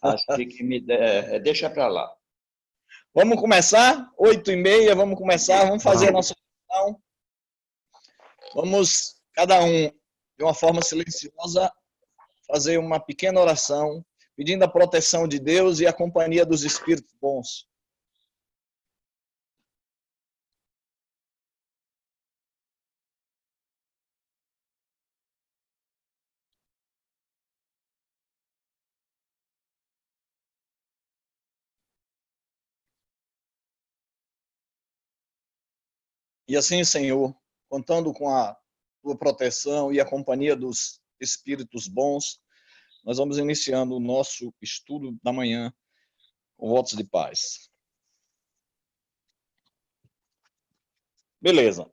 Acho que deixa para lá. Vamos começar? 8h30, vamos começar, vamos fazer a nossa oração. Vamos, cada um, de uma forma silenciosa, fazer uma pequena oração, pedindo a proteção de Deus e a companhia dos Espíritos bons. E assim, Senhor, contando com a tua proteção e a companhia dos Espíritos bons, nós vamos iniciando o nosso estudo da manhã com votos de paz. Beleza.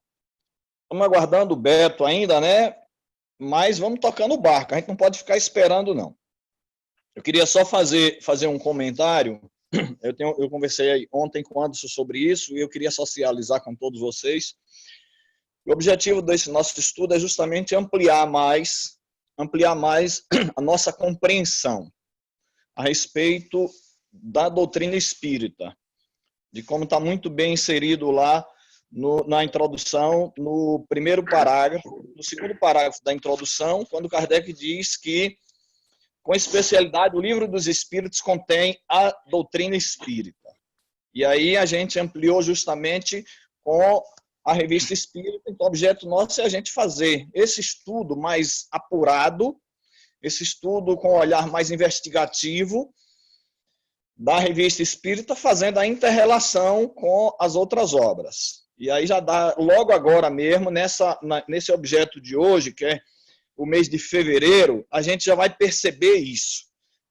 Estamos aguardando o Beto ainda, né? Mas vamos tocando o barco. A gente não pode ficar esperando, não. Eu queria só fazer um comentário. Eu conversei ontem com o Anderson sobre isso e eu queria socializar com todos vocês. O objetivo desse nosso estudo é justamente ampliar mais a nossa compreensão a respeito da doutrina espírita, de como está muito bem inserido lá na introdução, no primeiro parágrafo, no segundo parágrafo da introdução, quando Kardec diz que, com especialidade, o Livro dos Espíritos contém a doutrina espírita. E aí a gente ampliou justamente com a Revista Espírita. Então, o objeto nosso é a gente fazer esse estudo mais apurado, esse estudo com um olhar mais investigativo da Revista Espírita, fazendo a inter-relação com as outras obras. E aí já dá, logo agora mesmo, nesse objeto de hoje, que é o mês de fevereiro, a gente já vai perceber isso.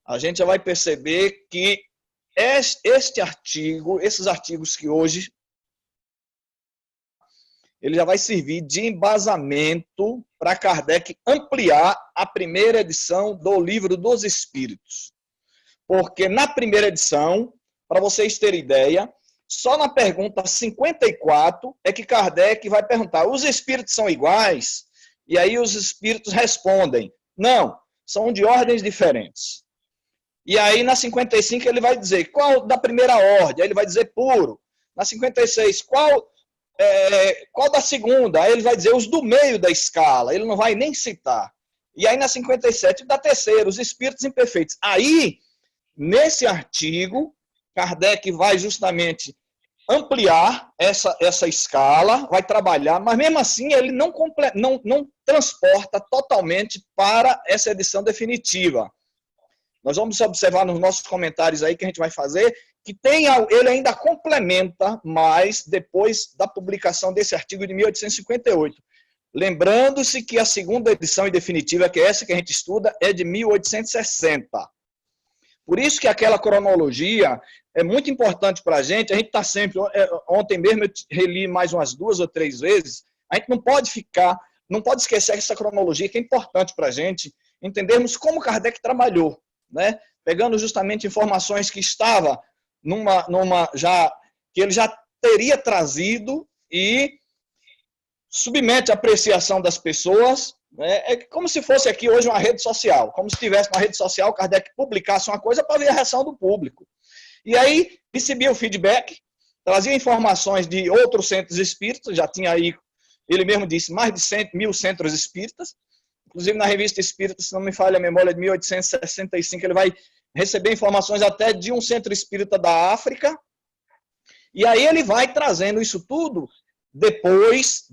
A gente já vai perceber que este artigo, esses artigos que hoje, ele já vai servir de embasamento para Kardec ampliar a primeira edição do Livro dos Espíritos. Porque na primeira edição, para vocês terem ideia, só na pergunta 54 é que Kardec vai perguntar: os espíritos são iguais? E aí os espíritos respondem: não, são de ordens diferentes. E aí na 55 ele vai dizer qual da primeira ordem, aí ele vai dizer puro. Na 56, qual da segunda? Aí ele vai dizer os do meio da escala, ele não vai nem citar. E aí na 57, da terceira, os espíritos imperfeitos. Aí, nesse artigo, Kardec vai justamente ampliar essa escala, vai trabalhar, mas mesmo assim ele não transporta totalmente para essa edição definitiva. Nós vamos observar nos nossos comentários aí que a gente vai fazer, que ele ainda complementa mais depois da publicação desse artigo de 1858. Lembrando-se que a segunda edição e definitiva, que é essa que a gente estuda, é de 1860. Por isso que aquela cronologia é muito importante para a gente está sempre, ontem mesmo eu reli mais umas 2 ou 3 vezes, a gente não pode esquecer essa cronologia que é importante para a gente entendermos como Kardec trabalhou, né? Pegando justamente informações que estava que ele já teria trazido e submete a apreciação das pessoas. É como se fosse aqui hoje uma rede social, como se tivesse uma rede social, Kardec publicasse uma coisa para ver a reação do público. E aí recebia o feedback, trazia informações de outros centros espíritas, já tinha aí, ele mesmo disse, mais de 100.000 centros espíritas, inclusive na Revista Espírita, se não me falha a memória, de 1865, ele vai receber informações até de um centro espírita da África, e aí ele vai trazendo isso tudo. Depois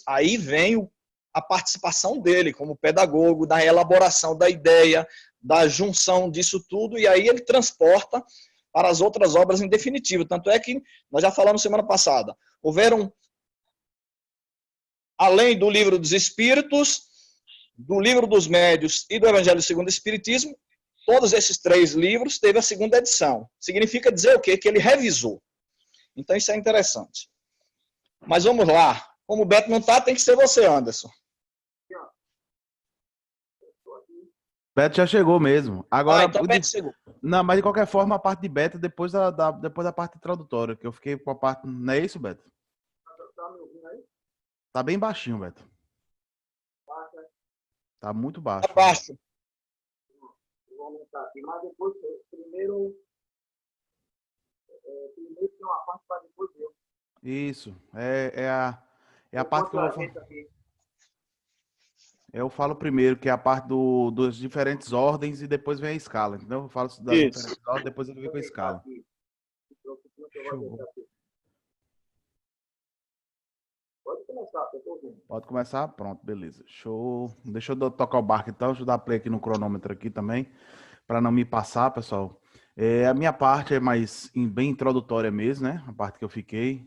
aí vem a participação dele como pedagogo, da elaboração da ideia, da junção disso tudo, e aí ele transporta para as outras obras em definitivo. Tanto é que, nós já falamos semana passada, houveram, além do Livro dos Espíritos, do Livro dos Médios e do Evangelho segundo o Espiritismo, todos esses 3 livros teve a segunda edição. Significa dizer o quê? Que ele revisou. Então isso é interessante. Mas vamos lá. Como o Beto não está, tem que ser você, Anderson. Beto já chegou mesmo. Agora, então Beto chegou. Não, mas de qualquer forma, a parte de Beto depois da parte introdutória, que eu fiquei com a parte... Não é isso, Beto? Tá me ouvindo aí? Tá bem baixinho, Beto. Tá muito baixo. Tá baixo. aqui, mas depois, primeiro tem uma parte para depois eu. Isso. É a parte que eu vou falar. Eu falo primeiro, que é a parte dos diferentes ordens e depois vem a escala, entendeu? Eu falo das Isso. diferentes ordens, depois ele vem com a escala. Show. Pode começar, eu tô ouvindo. Pode começar? Pronto, beleza. Show. Deixa eu tocar o barco então, deixa eu dar play aqui no cronômetro aqui também, para não me passar, pessoal. A minha parte é mais bem introdutória mesmo, né? A parte que eu fiquei.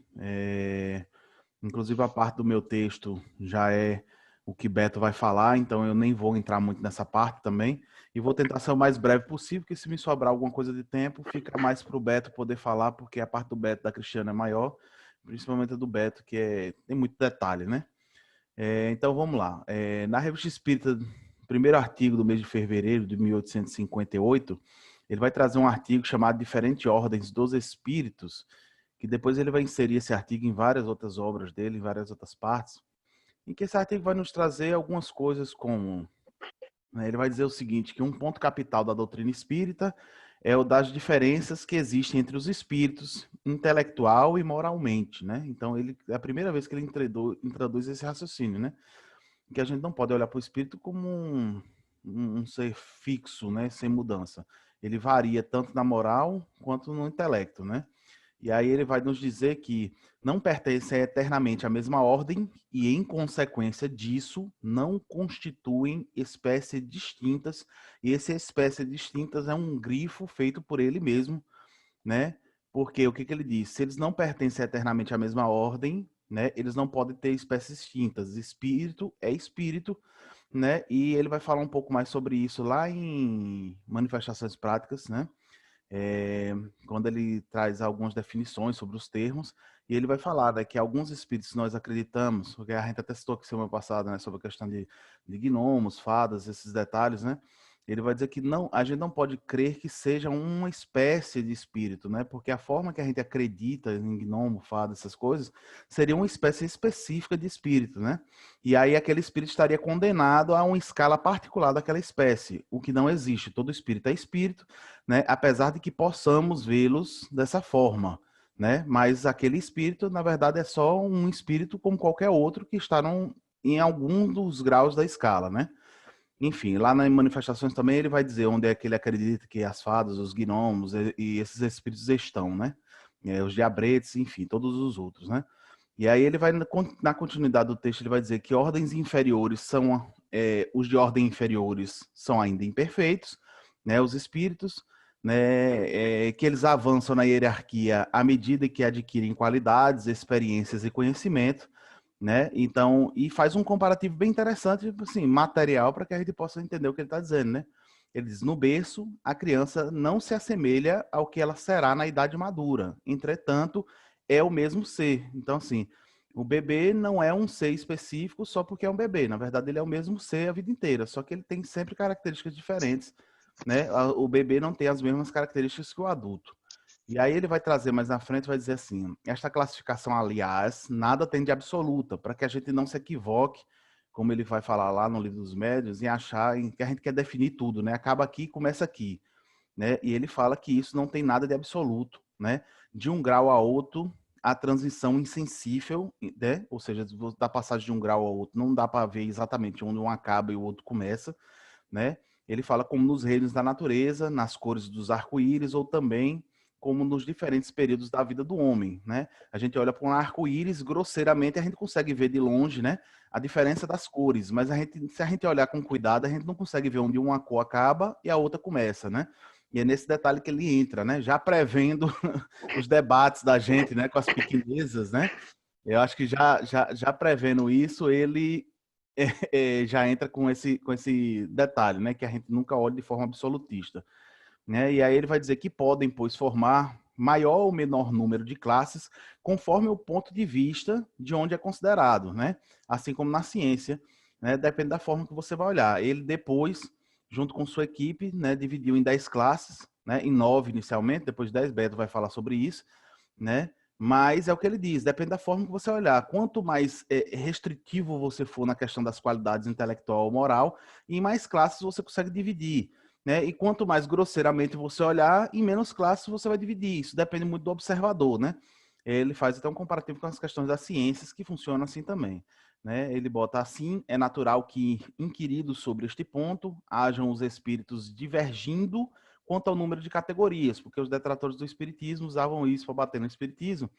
Inclusive a parte do meu texto já é o que Beto vai falar, então eu nem vou entrar muito nessa parte também. E vou tentar ser o mais breve possível, porque se me sobrar alguma coisa de tempo, fica mais para o Beto poder falar, porque a parte do Beto da Cristiana é maior, principalmente a do Beto, que tem muito detalhe, né? Então vamos lá. Na Revista Espírita, primeiro artigo do mês de fevereiro de 1858, ele vai trazer um artigo chamado Diferentes Ordens dos Espíritos, que depois ele vai inserir esse artigo em várias outras obras dele, em várias outras partes, em que esse artigo vai nos trazer algumas coisas como, né, ele vai dizer o seguinte, que um ponto capital da doutrina espírita é o das diferenças que existem entre os espíritos, intelectual e moralmente, né? Então, é a primeira vez que ele introduz esse raciocínio, né? Que a gente não pode olhar para o espírito como um ser fixo, né? Sem mudança. Ele varia tanto na moral quanto no intelecto, né? E aí ele vai nos dizer que não pertencem eternamente à mesma ordem e, em consequência disso, não constituem espécies distintas. E essa espécie distintas é um grifo feito por ele mesmo, né? Porque o que ele diz? Se eles não pertencem eternamente à mesma ordem, né? Eles não podem ter espécies distintas. Espírito é espírito, né? E ele vai falar um pouco mais sobre isso lá em Manifestações Práticas, né? Quando ele traz algumas definições sobre os termos, e ele vai falar, né, que alguns espíritos nós acreditamos, porque a gente até citou aqui semana passada, né, sobre a questão de gnomos, fadas, esses detalhes, né? Ele vai dizer que não, a gente não pode crer que seja uma espécie de espírito, né? Porque a forma que a gente acredita em gnomo, fada, essas coisas, seria uma espécie específica de espírito, né? E aí aquele espírito estaria condenado a uma escala particular daquela espécie, o que não existe. Todo espírito é espírito, né? Apesar de que possamos vê-los dessa forma, né? Mas aquele espírito, na verdade, é só um espírito como qualquer outro que está em algum dos graus da escala, né? Enfim, lá nas manifestações também ele vai dizer onde é que ele acredita que as fadas, os gnomos e esses espíritos estão, né? Os diabretes, enfim, todos os outros, né? E aí ele vai, na continuidade do texto, ele vai dizer que ordens inferiores são, os de ordem inferiores são ainda imperfeitos, né? Os espíritos, né? Que eles avançam na hierarquia à medida que adquirem qualidades, experiências e conhecimento, né? Então, e faz um comparativo bem interessante, tipo assim, material, para que a gente possa entender o que ele está dizendo, né? Ele diz, no berço, a criança não se assemelha ao que ela será na idade madura. Entretanto, é o mesmo ser. Então, assim, o bebê não é um ser específico só porque é um bebê. Na verdade, ele é o mesmo ser a vida inteira, só que ele tem sempre características diferentes, né? O bebê não tem as mesmas características que o adulto. E aí ele vai trazer mais na frente, vai dizer assim, esta classificação, aliás, nada tem de absoluta, para que a gente não se equivoque, como ele vai falar lá no Livro dos Médiuns, em achar que a gente quer definir tudo, né? Acaba aqui, começa aqui, né? E ele fala que isso não tem nada de absoluto, né? De um grau a outro, a transição insensível, né? Ou seja, da passagem de um grau ao outro, não dá para ver exatamente onde um acaba e o outro começa, né? Ele fala como nos reinos da natureza, nas cores dos arco-íris, ou também como nos diferentes períodos da vida do homem, né? A gente olha para um arco-íris, grosseiramente a gente consegue ver de longe, né, a diferença das cores, mas se a gente olhar com cuidado, a gente não consegue ver onde uma cor acaba e a outra começa, né? E é nesse detalhe que ele entra, né? Já prevendo os debates da gente, né, com as pequenezas, né? Eu acho que já prevendo isso, ele já entra com esse detalhe, né, que a gente nunca olha de forma absolutista, né? E aí ele vai dizer que podem, pois, formar maior ou menor número de classes conforme o ponto de vista de onde é considerado, né? Assim como na ciência, né? Depende da forma que você vai olhar. Ele depois, junto com sua equipe, né, dividiu em 10 classes, né, em 9 inicialmente, depois 10, Beto vai falar sobre isso, né? Mas é o que ele diz, depende da forma que você olhar. Quanto mais restritivo você for na questão das qualidades intelectual ou moral, em mais classes você consegue dividir. né? E quanto mais grosseiramente você olhar, em menos classes você vai dividir. Isso depende muito do observador, né? Ele faz até um comparativo com as questões das ciências, que funcionam assim também, né? Ele bota assim: é natural que, inquiridos sobre este ponto, hajam os espíritos divergindo quanto ao número de categorias, porque os detratores do espiritismo usavam isso para bater no espiritismo,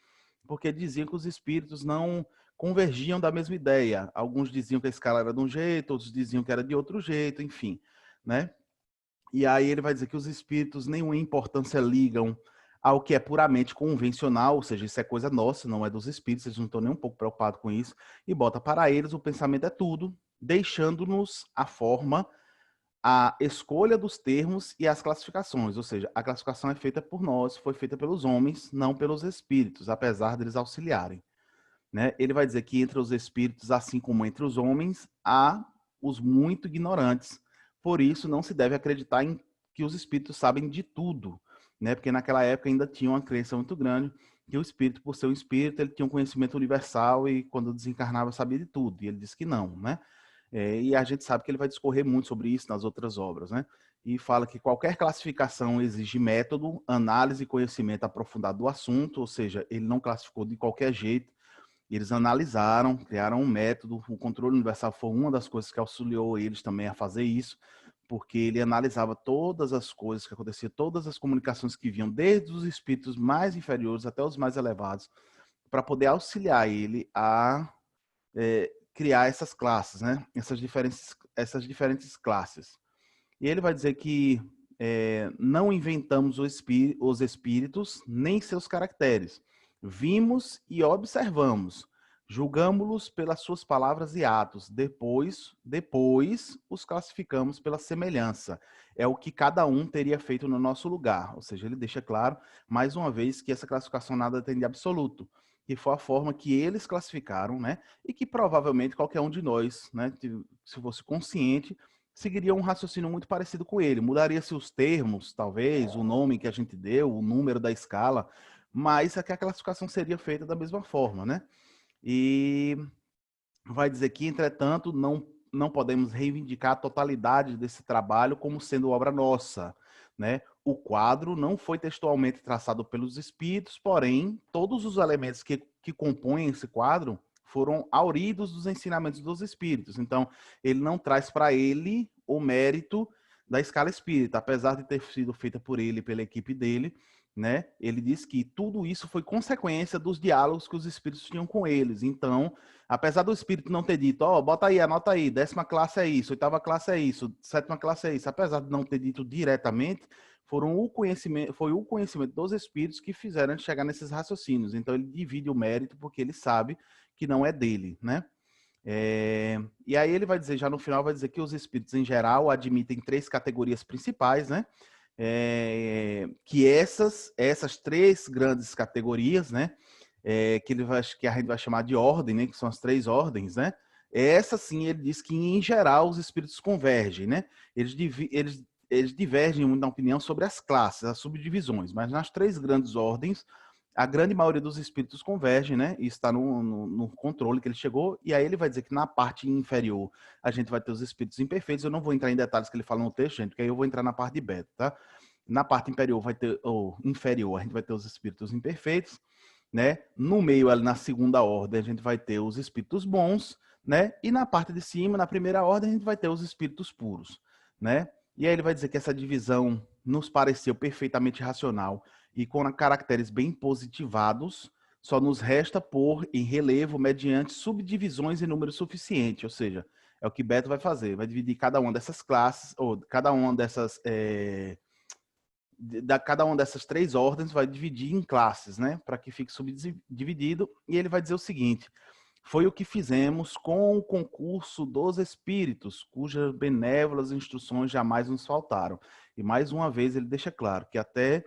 porque diziam que os espíritos não convergiam da mesma ideia. Alguns diziam que a escala era de um jeito, outros diziam que era de outro jeito, enfim, né? E aí ele vai dizer que os espíritos nenhuma importância ligam ao que é puramente convencional, ou seja, isso é coisa nossa, não é dos espíritos, eles não estão nem um pouco preocupados com isso, e bota para eles o pensamento é tudo, deixando-nos a forma, a escolha dos termos e as classificações, ou seja, a classificação é feita por nós, foi feita pelos homens, não pelos espíritos, apesar deles auxiliarem, né? Ele vai dizer que entre os espíritos, assim como entre os homens, há os muito ignorantes. Por isso, não se deve acreditar em que os espíritos sabem de tudo, né? Porque naquela época ainda tinha uma crença muito grande que o espírito, por ser um espírito, ele tinha um conhecimento universal e quando desencarnava sabia de tudo. E ele disse que não, né? E a gente sabe que ele vai discorrer muito sobre isso nas outras obras, né? E fala que qualquer classificação exige método, análise e conhecimento aprofundado do assunto, ou seja, ele não classificou de qualquer jeito. Eles analisaram, criaram um método. O controle universal foi uma das coisas que auxiliou eles também a fazer isso, porque ele analisava todas as coisas que aconteciam, todas as comunicações que vinham, desde os espíritos mais inferiores até os mais elevados, para poder auxiliar ele a criar essas classes, né? Essas diferentes classes. E ele vai dizer que não inventamos os espíritos nem seus caracteres. Vimos e observamos. Julgamos-los pelas suas palavras e atos. Depois os classificamos pela semelhança. É o que cada um teria feito no nosso lugar. Ou seja, ele deixa claro, mais uma vez, que essa classificação nada tem de absoluto. Que foi a forma que eles classificaram, né? E que provavelmente qualquer um de nós, né, se fosse consciente, seguiria um raciocínio muito parecido com ele. Mudaria-se os termos, talvez, o nome que a gente deu, o número da escala, mas é que a classificação seria feita da mesma forma, né? E vai dizer que, entretanto, não podemos reivindicar a totalidade desse trabalho como sendo obra nossa, né? O quadro não foi textualmente traçado pelos espíritos, porém, todos os elementos que compõem esse quadro foram auridos dos ensinamentos dos espíritos. Então, ele não traz para ele o mérito da escala espírita, apesar de ter sido feita por ele e pela equipe dele, né? Ele diz que tudo isso foi consequência dos diálogos que os espíritos tinham com eles. Então, apesar do espírito não ter dito, ó, bota aí, anota aí, 10ª classe é isso, 8ª classe é isso, 7ª classe é isso, apesar de não ter dito diretamente, foi o conhecimento dos espíritos que fizeram ele chegar nesses raciocínios. Então, ele divide o mérito porque ele sabe que não é dele, né? E aí ele vai dizer, já no final, vai dizer que os espíritos, em geral, admitem 3 categorias principais, né? Que essas 3 grandes categorias, né? Que a gente vai chamar de ordem, né? Que são as 3 ordens, né? Essa, sim, ele diz que, em geral, os espíritos convergem, né? Eles divergem muito na opinião sobre as classes, as subdivisões, mas nas 3 grandes ordens, a grande maioria dos espíritos converge, né? E está no controle que ele chegou. E aí ele vai dizer que na parte inferior a gente vai ter os espíritos imperfeitos. Eu não vou entrar em detalhes que ele fala no texto, gente, porque aí eu vou entrar na parte de beta, tá? Na parte inferior inferior a gente vai ter os espíritos imperfeitos, né? No meio, ali na segunda ordem, a gente vai ter os espíritos bons, né? E na parte de cima, na primeira ordem, a gente vai ter os espíritos puros, né? E aí ele vai dizer que essa divisão nos pareceu perfeitamente racional e com caracteres bem positivados, só nos resta pôr em relevo mediante subdivisões em número suficiente, ou seja, é o que Beto vai fazer, vai dividir cada uma dessas classes, ou cada uma dessas, cada uma dessas 3 ordens vai dividir em classes, né, para que fique subdividido, e ele vai dizer o seguinte: foi o que fizemos com o concurso dos espíritos, cujas benévolas instruções jamais nos faltaram. E mais uma vez ele deixa claro que até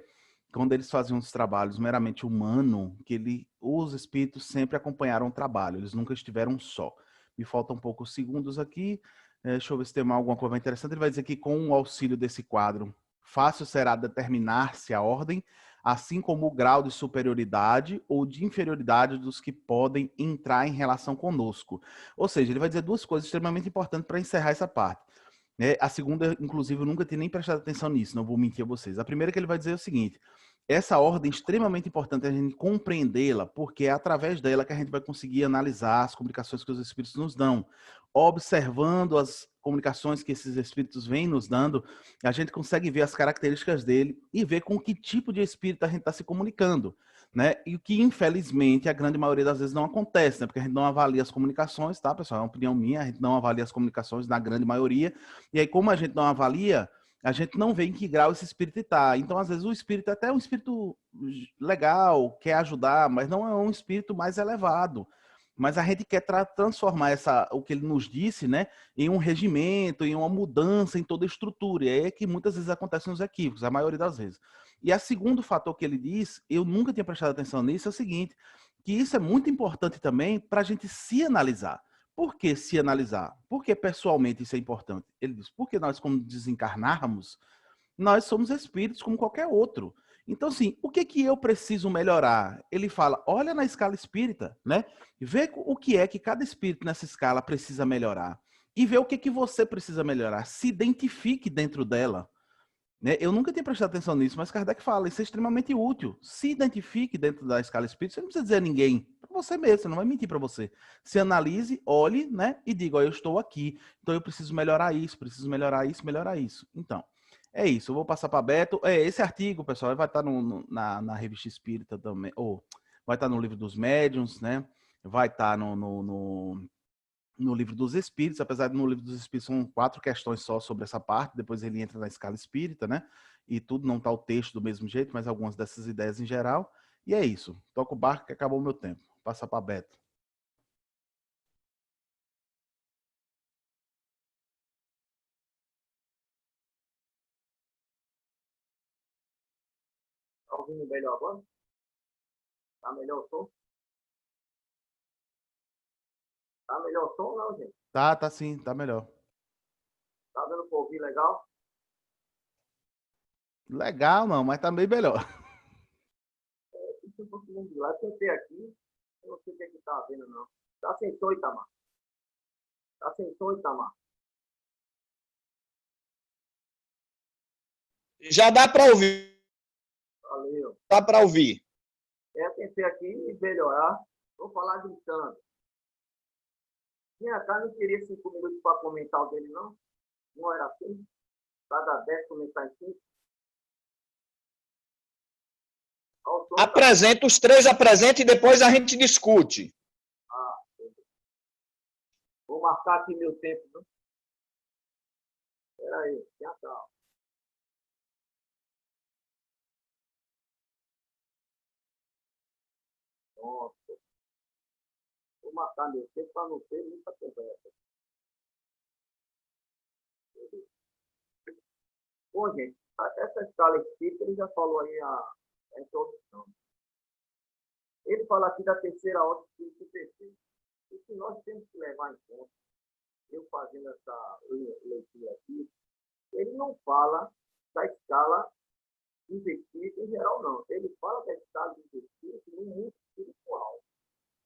quando eles faziam os trabalhos meramente humanos, que os espíritos sempre acompanharam o trabalho, eles nunca estiveram só. Me faltam poucos segundos aqui, deixa eu ver se tem alguma coisa interessante. Ele vai dizer que com o auxílio desse quadro, fácil será determinar-se a ordem, assim como o grau de superioridade ou de inferioridade dos que podem entrar em relação conosco. Ou seja, ele vai dizer 2 coisas extremamente importantes para encerrar essa parte. né? A segunda, inclusive, eu nunca tinha nem prestado atenção nisso, não vou mentir a vocês. A primeira que ele vai dizer é o seguinte: essa ordem é extremamente importante a gente compreendê-la, porque é através dela que a gente vai conseguir analisar as comunicações que os espíritos nos dão. Observando as comunicações que esses espíritos vêm nos dando, a gente consegue ver as características dele e ver com que tipo de espírito a gente está se comunicando, né? E o que, infelizmente, a grande maioria das vezes não acontece, né? Porque a gente não avalia as comunicações, tá, pessoal? É uma opinião minha, a gente não avalia as comunicações na grande maioria. E aí, como a gente não avalia, a gente não vê em que grau esse espírito está. Então, às vezes, o espírito é até um espírito legal, quer ajudar, mas não é um espírito mais elevado. Mas a gente quer transformar o que ele nos disse, né, em um regimento, em uma mudança em toda a estrutura. E aí é que muitas vezes acontecem os equívocos, a maioria das vezes. E o segundo fator que ele diz, eu nunca tinha prestado atenção nisso, é o seguinte, que isso é muito importante também para a gente se analisar. Por que se analisar? Porque pessoalmente isso é importante. Ele diz, porque nós, como desencarnarmos, nós somos espíritos como qualquer outro. Então, assim, o que eu preciso melhorar? Ele fala, olha na escala espírita, né? Vê o que é que cada espírito nessa escala precisa melhorar. E vê o que você precisa melhorar. Se identifique dentro dela. Né? Eu nunca tinha prestado atenção nisso, mas Kardec fala, isso é extremamente útil. Se identifique dentro da escala espírita, você não precisa dizer a ninguém, para você mesmo, você não vai mentir para você. Se analise, olhe, né, e diga, ó, eu estou aqui, então eu preciso melhorar isso, melhorar isso, melhorar isso. Então, é isso, eu vou passar para Beto. Esse artigo, pessoal, vai estar na Revista Espírita também, ou vai estar no Livro dos Médiuns, né, vai estar no Livro dos Espíritos, apesar de no Livro dos Espíritos são 4 questões só sobre essa parte, depois ele entra na escala espírita, né? E tudo não está o texto do mesmo jeito, mas algumas dessas ideias em geral. E é isso. Toca o barco que acabou o meu tempo. Passa para Beto. Tá ouvindo melhor agora? Tá melhor o som? Tá melhor o som não, gente? Tá sim, tá melhor. Tá dando pra ouvir legal? Legal, não, mas tá bem melhor. Isso eu tô conseguindo de lá. Eu tentei aqui, eu não sei o que é que tá vendo, não. Tá sem som, Itamar? Tá sem som, Itamar? Já dá para ouvir. Valeu. Dá para ouvir. Eu tentei aqui melhorar. Vou falar gritando. Minha cara não queria 5 minutos para comentar o dele, não? Não era assim? Cada 10 comentar em 5? Apresenta os 3, apresenta e depois a gente discute. Vou marcar aqui meu tempo, não? Espera aí, já tá. Nossa. Vou marcar meu tempo para não ter muita conversa. Bom, gente, essa escala espírita, ele já falou aí a introdução. Ele fala aqui da terceira ordem espírita perfeita. O que nós temos que levar em conta, eu fazendo essa leitura aqui, ele não fala da escala dos espíritos em geral, não. Ele fala da escala dos espíritos no mundo espiritual.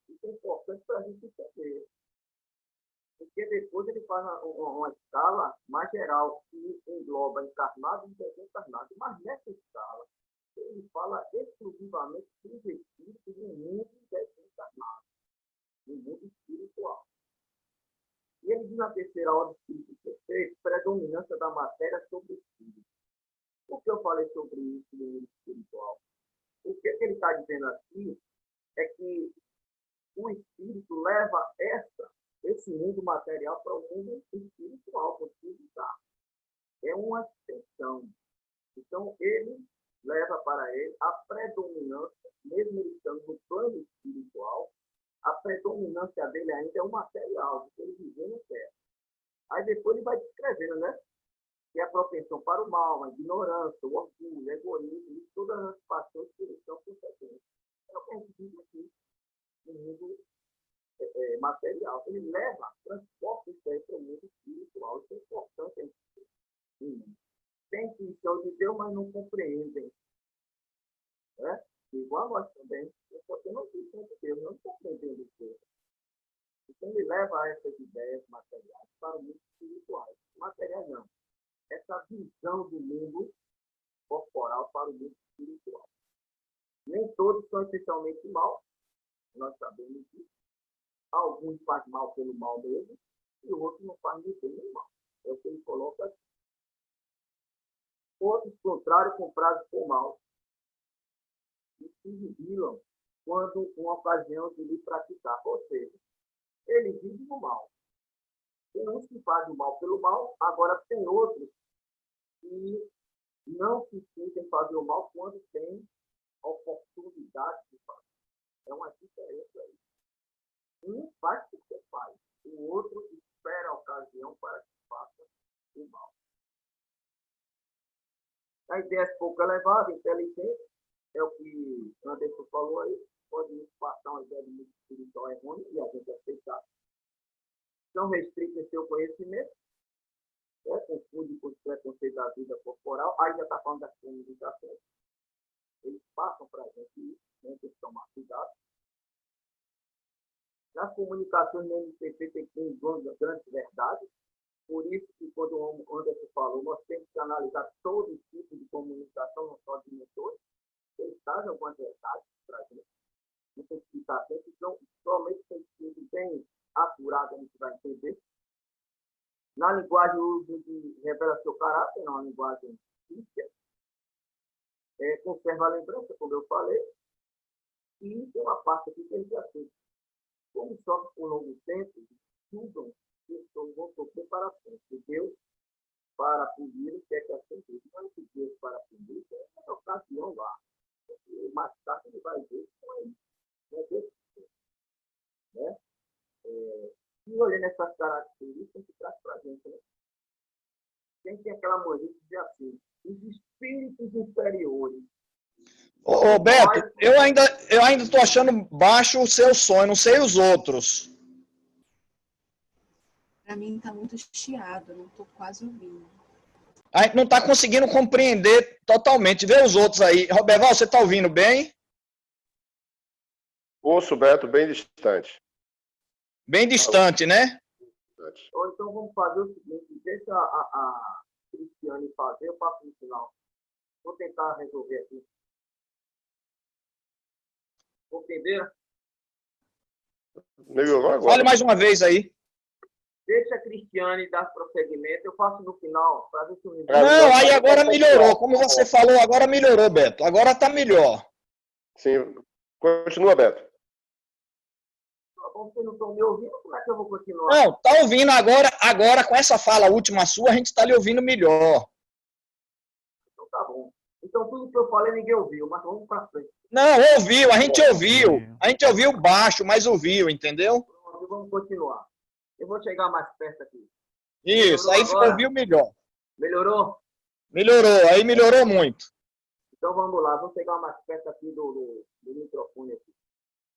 Isso é importante para a gente entender. Porque depois ele faz uma escala mais geral, que engloba encarnado e desencarnado. Mas nessa escala, ele fala exclusivamente dos espíritos no mundo desencarnado, no mundo espiritual. E ele diz na terceira ordem espírita perfeita, predominância da matéria sobre o espírito. Por que eu falei sobre isso no mundo espiritual? O que ele está dizendo aqui é que o espírito leva esse mundo material para o mundo espiritual, porque está. É uma extensão. Então, ele leva para ele a predominância, mesmo ele estando no plano espiritual, a predominância dele ainda é o material, porque ele vive na Terra. Aí depois ele vai descrevendo, né? Que é a propensão para o mal, a ignorância, o orgulho, o egoísmo, e todas as paixões que eles são consequentes. É o que a gente diz aqui, no mundo material. Ele leva, transporta isso aí para o mundo espiritual. Isso é importante. Tem intuição de Deus, mas não compreendem. Né? Igual nós também. Porque não intuição de Deus, não compreendemos Deus. Então, ele leva essas ideias materiais para o mundo espiritual. Materiais não. Essa visão do mundo corporal para o mundo espiritual. Nem todos são essencialmente maus, nós sabemos disso. Alguns fazem mal pelo mal mesmo, e outros não fazem nem bem nem mal. É o que ele coloca aqui. Outros, contrário, comprados por mal, e se vigilam quando uma ocasião de lhe praticar. Ou seja, ele vive no mal. Tem uns que fazem o mal pelo mal, agora tem outros que não se sentem fazer o mal quando tem oportunidade de fazer. É uma diferença aí. Um faz porque faz, o outro espera a ocasião para que faça o mal. A ideia é pouco elevada, inteligente, é o que Anderson falou aí, pode nos passar uma ideia de mundo espiritual errônea e a gente aceitar. São restritos em seu conhecimento, confunde com o preconceito da vida corporal, aí já está falando das comunicações. Eles passam para a gente isso, né, tem que tomar cuidado. Nas comunicações no MCP tem grandes verdades, por isso que quando o Anderson falou, nós temos que analisar todo tipo de comunicação, não só de mentores, eles trazem algumas verdades para a gente. Não tem que explicar sempre, então, somente tem que ser bem apurado, a gente vai entender. Na linguagem, o uso de revela seu caráter, não é uma linguagem física. Conserva a lembrança, como eu falei, e tem uma parte aqui que a gente aceita. Como sofre por longo tempo, estudam pessoas vão sofrer para sempre. Deus, para punir, o que é que acendeu? Não é Deus para punir, é uma ocasião lá. E mais tarde ele vai ver que não é isso. Não é Deus, né? E olhando essas características, a gente traz para a gente, né? Quem tem aquela mania de dizer assim, os espíritos inferiores. Ô Beto, eu ainda estou achando baixo o seu som, eu não sei os outros. Para mim está muito chiado, não estou quase ouvindo. A gente não está conseguindo compreender totalmente. Vê os outros aí. Roberval, você está ouvindo bem? Ouço, Beto, bem distante. Bem distante, né? Ou então vamos fazer o seguinte, deixa a Cristiane fazer, eu faço no final. Vou tentar resolver aqui. Compreenderam? Agora. Fale mais uma vez aí. Deixa a Cristiane dar prosseguimento, eu faço no final, para ver se eu Não, aí agora melhorou. Como você falou, agora melhorou, Beto. Agora está melhor. Sim. Continua, Beto. Vocês não estão me ouvindo, como é que eu vou continuar? Não, tá ouvindo agora com essa fala última sua, a gente está lhe ouvindo melhor. Então tá bom. Então tudo que eu falei ninguém ouviu, mas vamos para frente. Não, ouviu, a gente ouviu. A gente ouviu baixo, mas ouviu, entendeu? Pronto, vamos continuar. Eu vou chegar mais perto aqui. Isso, aí ficou ouviu melhor. Melhorou? Melhorou, aí melhorou muito. Então vamos lá, vamos chegar mais perto aqui do microfone aqui.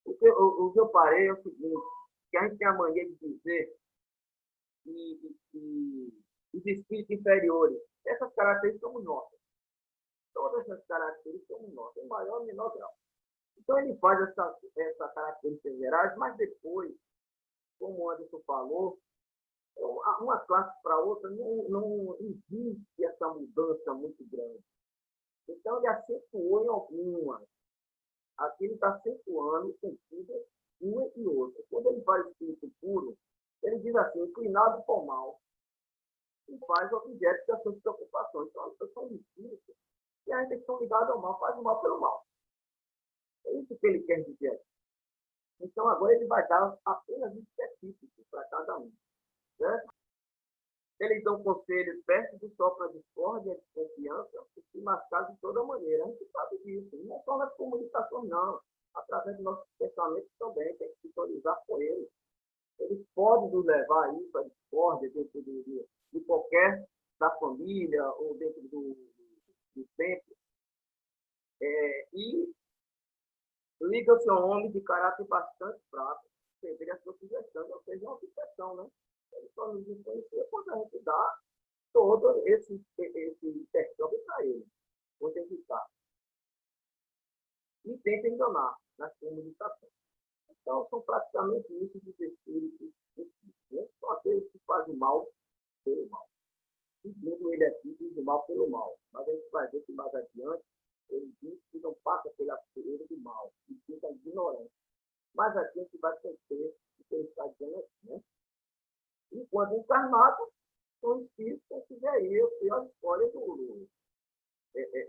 O que eu parei é o seguinte, que a gente tem a mania de dizer que os espíritos inferiores, essas características são nossas. Todas essas características são nossas, em maior ou menor grau. Então ele faz essas características gerais, mas depois, como o Anderson falou, uma classe para outra não existe essa mudança muito grande. Então ele acentuou em algumas. Aqui ele está acentuando sentido uma e outra. Quando ele faz espírito puro, ele diz assim, inclinado por mal, e faz objeto das suas preocupações. Então, elas são espíritos e a gente estão ligados ao mal, faz o mal pelo mal. É isso que ele quer dizer. Então, agora ele vai dar apenas específicos para cada um. Certo? Eles dão conselhos perto do sol para discórdia, desconfiança, e se mascaram de toda maneira. A gente sabe disso. Não é só nas comunicações, não. Através dos nossos pensamentos também, tem que sintonizar com eles. Eles podem nos levar aí para a discórdia dentro de qualquer da família ou dentro do templo. E liga-se a um homem de caráter bastante fraco, receber a sua sugestão, ou seja, uma obsessão, né? Ele só nos influencia quando a gente dá todo esse intercâmbio para ele, onde ele está. E tenta enganar nas comunicações. Então, são praticamente isso dos espíritos, né? São aqueles que fazem mal pelo mal. Segundo ele aqui, diz o mal pelo mal. Mas a gente vai ver que mais adiante, ele diz que não passa pela fileira do mal, e fica ignorante. Mas aqui a gente vai conhecer o que ele está dizendo aqui, né? Enquanto encarnado, são espíritos que quiser aí, a pior escolha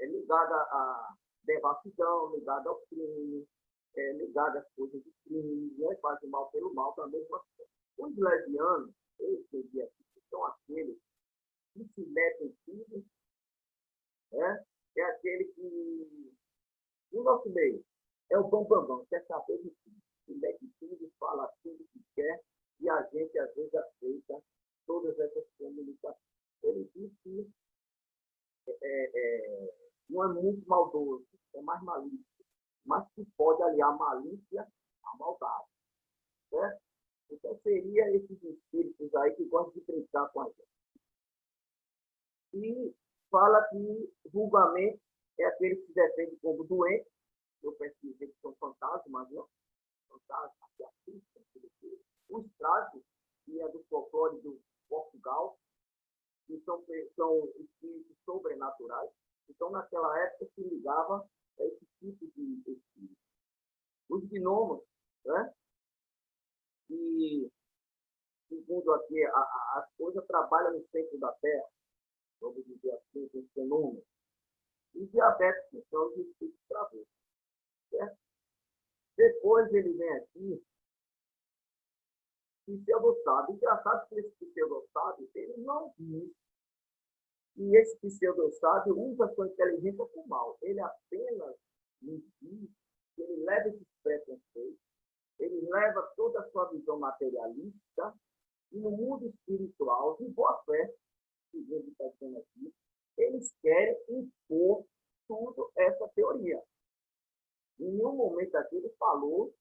ligada à devassidão, ligada ao crime, ligada às coisas de crime, né? Fazem mal pelo mal também. Os levianos, eu entendi aqui, são aqueles que se metem tudo, né? É aquele que, no nosso meio, é o bambambam, quer saber de tudo. Se mete tudo, fala tudo que quer, e a gente, às vezes, aceita todas essas comunicações. Ele diz que não é muito maldoso, é mais malícia, mas que pode aliar a malícia à maldade. Certo? Então, seria esses espíritos aí que gostam de brincar com a gente. E fala que julgamento é aquele que se defende como doente. Eu pesquisei que são fantasmas, mas não. Fantasmas, que assistem. Os trajes, que é do folclore do Portugal, que são espíritos sobrenaturais. Então, naquela época, se ligava a esse tipo de espírito. Os gnomos, né? E, segundo aqui, as coisas trabalham no centro da Terra, vamos dizer assim, os fenômenos. E diabetes, que são os espíritos travessos. Certo? Depois ele vem aqui, pseudo-sábio. Engraçado que esse pseudo-sábio, ele não diz. E esse pseudo-sábio usa sua inteligência para o mal. Ele apenas nos diz que ele leva esses preconceitos, ele leva toda a sua visão materialista, e no mundo espiritual, de boa fé, segundo está dizendo aqui, eles querem impor tudo essa teoria. Em nenhum momento aqui ele falou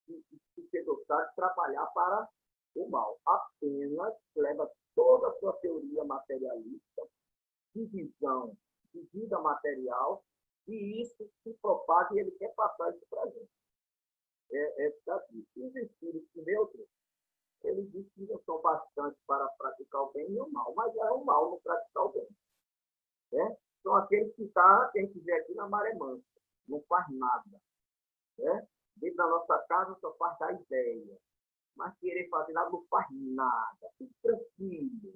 de ser dotado de trabalhar para o mal. Apenas leva toda a sua teoria materialista, de visão, de vida material, e isso se propaga e ele quer passar isso para a gente. Os espíritos neutros, ele diz que não são bastantes para praticar o bem e o mal, mas é o mal no praticar o bem. Né? São aqueles que estão, quem estiver aqui na maré mansa, não faz nada. Né? Dentro da nossa casa só faz da ideia, mas querer fazer nada não faz nada, tudo tranquilo.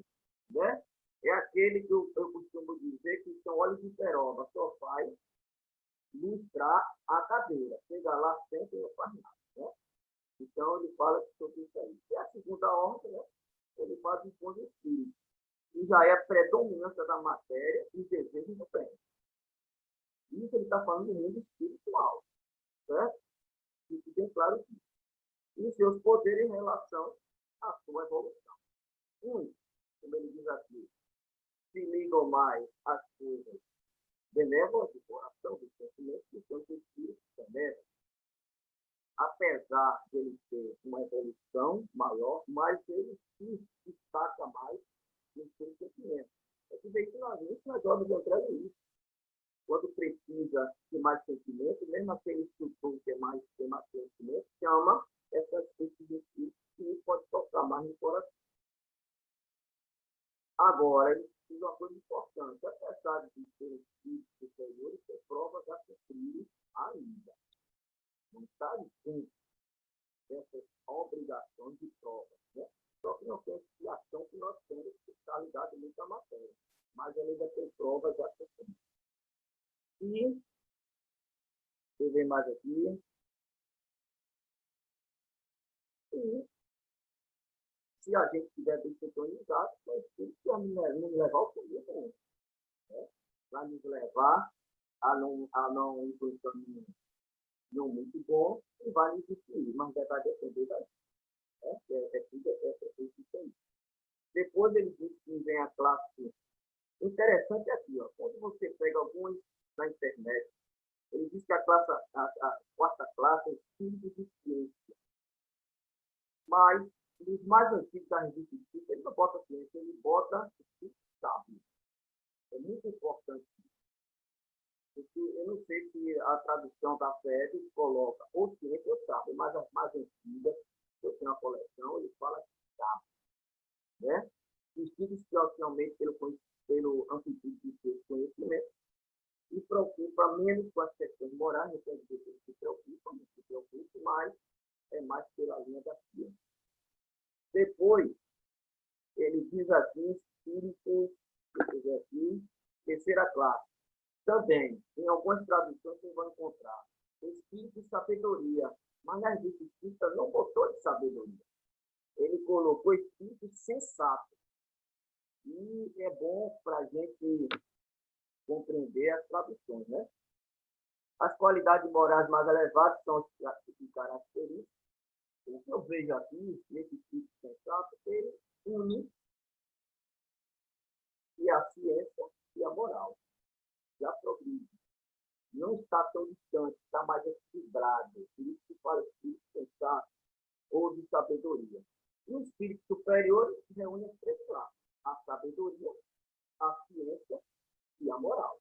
Né? É aquele que eu costumo dizer que são olhos de peroba, só faz lustrar a cadeira. Chega lá sempre e não faz nada. Né? Então, ele fala sobre isso aí. E a segunda ordem, né? Ele faz o ponto espírito. E já é a predominância da matéria e desejo do bem. Isso ele está falando do mundo espiritual. Certo? Isso bem claro aqui. E seus poderes em relação à sua evolução. Como ele diz aqui, se ligam mais às coisas benévolas do coração, do sentimento, que são os espíritos benévolos. Apesar de ele ter uma evolução maior, mas ele se destaca mais no seu sentimento. É que veio que nós jovens entrando nisso. Quando precisa de mais sentimento, mesmo aquele estrutura que tem mais sentimento, chama essas coisas de espírito que pode tocar mais no coração. Agora, ele precisa uma coisa importante. Apesar de ser espíritos superiores, ter provas a cumprir ainda. Não está junto dessas obrigações de provas. Né? Só que não tem explicação que nós temos que estar ligado muito à matéria. Mas ele ainda tem provas a cumprir. E, deixa eu ver mais aqui. E, se a gente estiver bem sintonizado, o Espírito vai nos levar ao caminho, né? Vai nos levar a não ir para um caminho não muito bom e vai nos destruir, mas vai depender da gente. Tudo aí. Depois ele diz que vem a classe. Interessante é aqui, ó, quando você pega alguns na internet, ele diz que a quarta classe é espírito de ciência. Mas, os mais antigos da revista Espírita, ele não bota ciência, ele bota espírito sábio. É muito importante. Porque eu não sei se a tradução da FEB coloca ou ciência ou sabe, mas as mais antigas, eu tenho uma coleção, ele fala que sabe, né? Estudos socialmente pelo amplitude de seus conhecimentos e preocupa menos com as questões morais, não quer dizer que ele se preocupa, não se preocupa, mas é mais pela linha da ciência. Depois, ele diz aqui, espíritos, aqui, terceira classe. Também, em algumas traduções, você vai encontrar espírito de sabedoria, mas na revista espírita não botou de sabedoria. Ele colocou espírito sensato. E é bom para a gente compreender as traduções, né? As qualidades morais mais elevadas são as características. O que eu vejo aqui, nesse espírito sensato, ele une e a ciência e a moral. Já progride. Não está tão distante, está mais equilibrado. Por isso que fala espírito sensato ou de sabedoria. E o espírito superior reúne as três classes: a sabedoria, a ciência e a moral.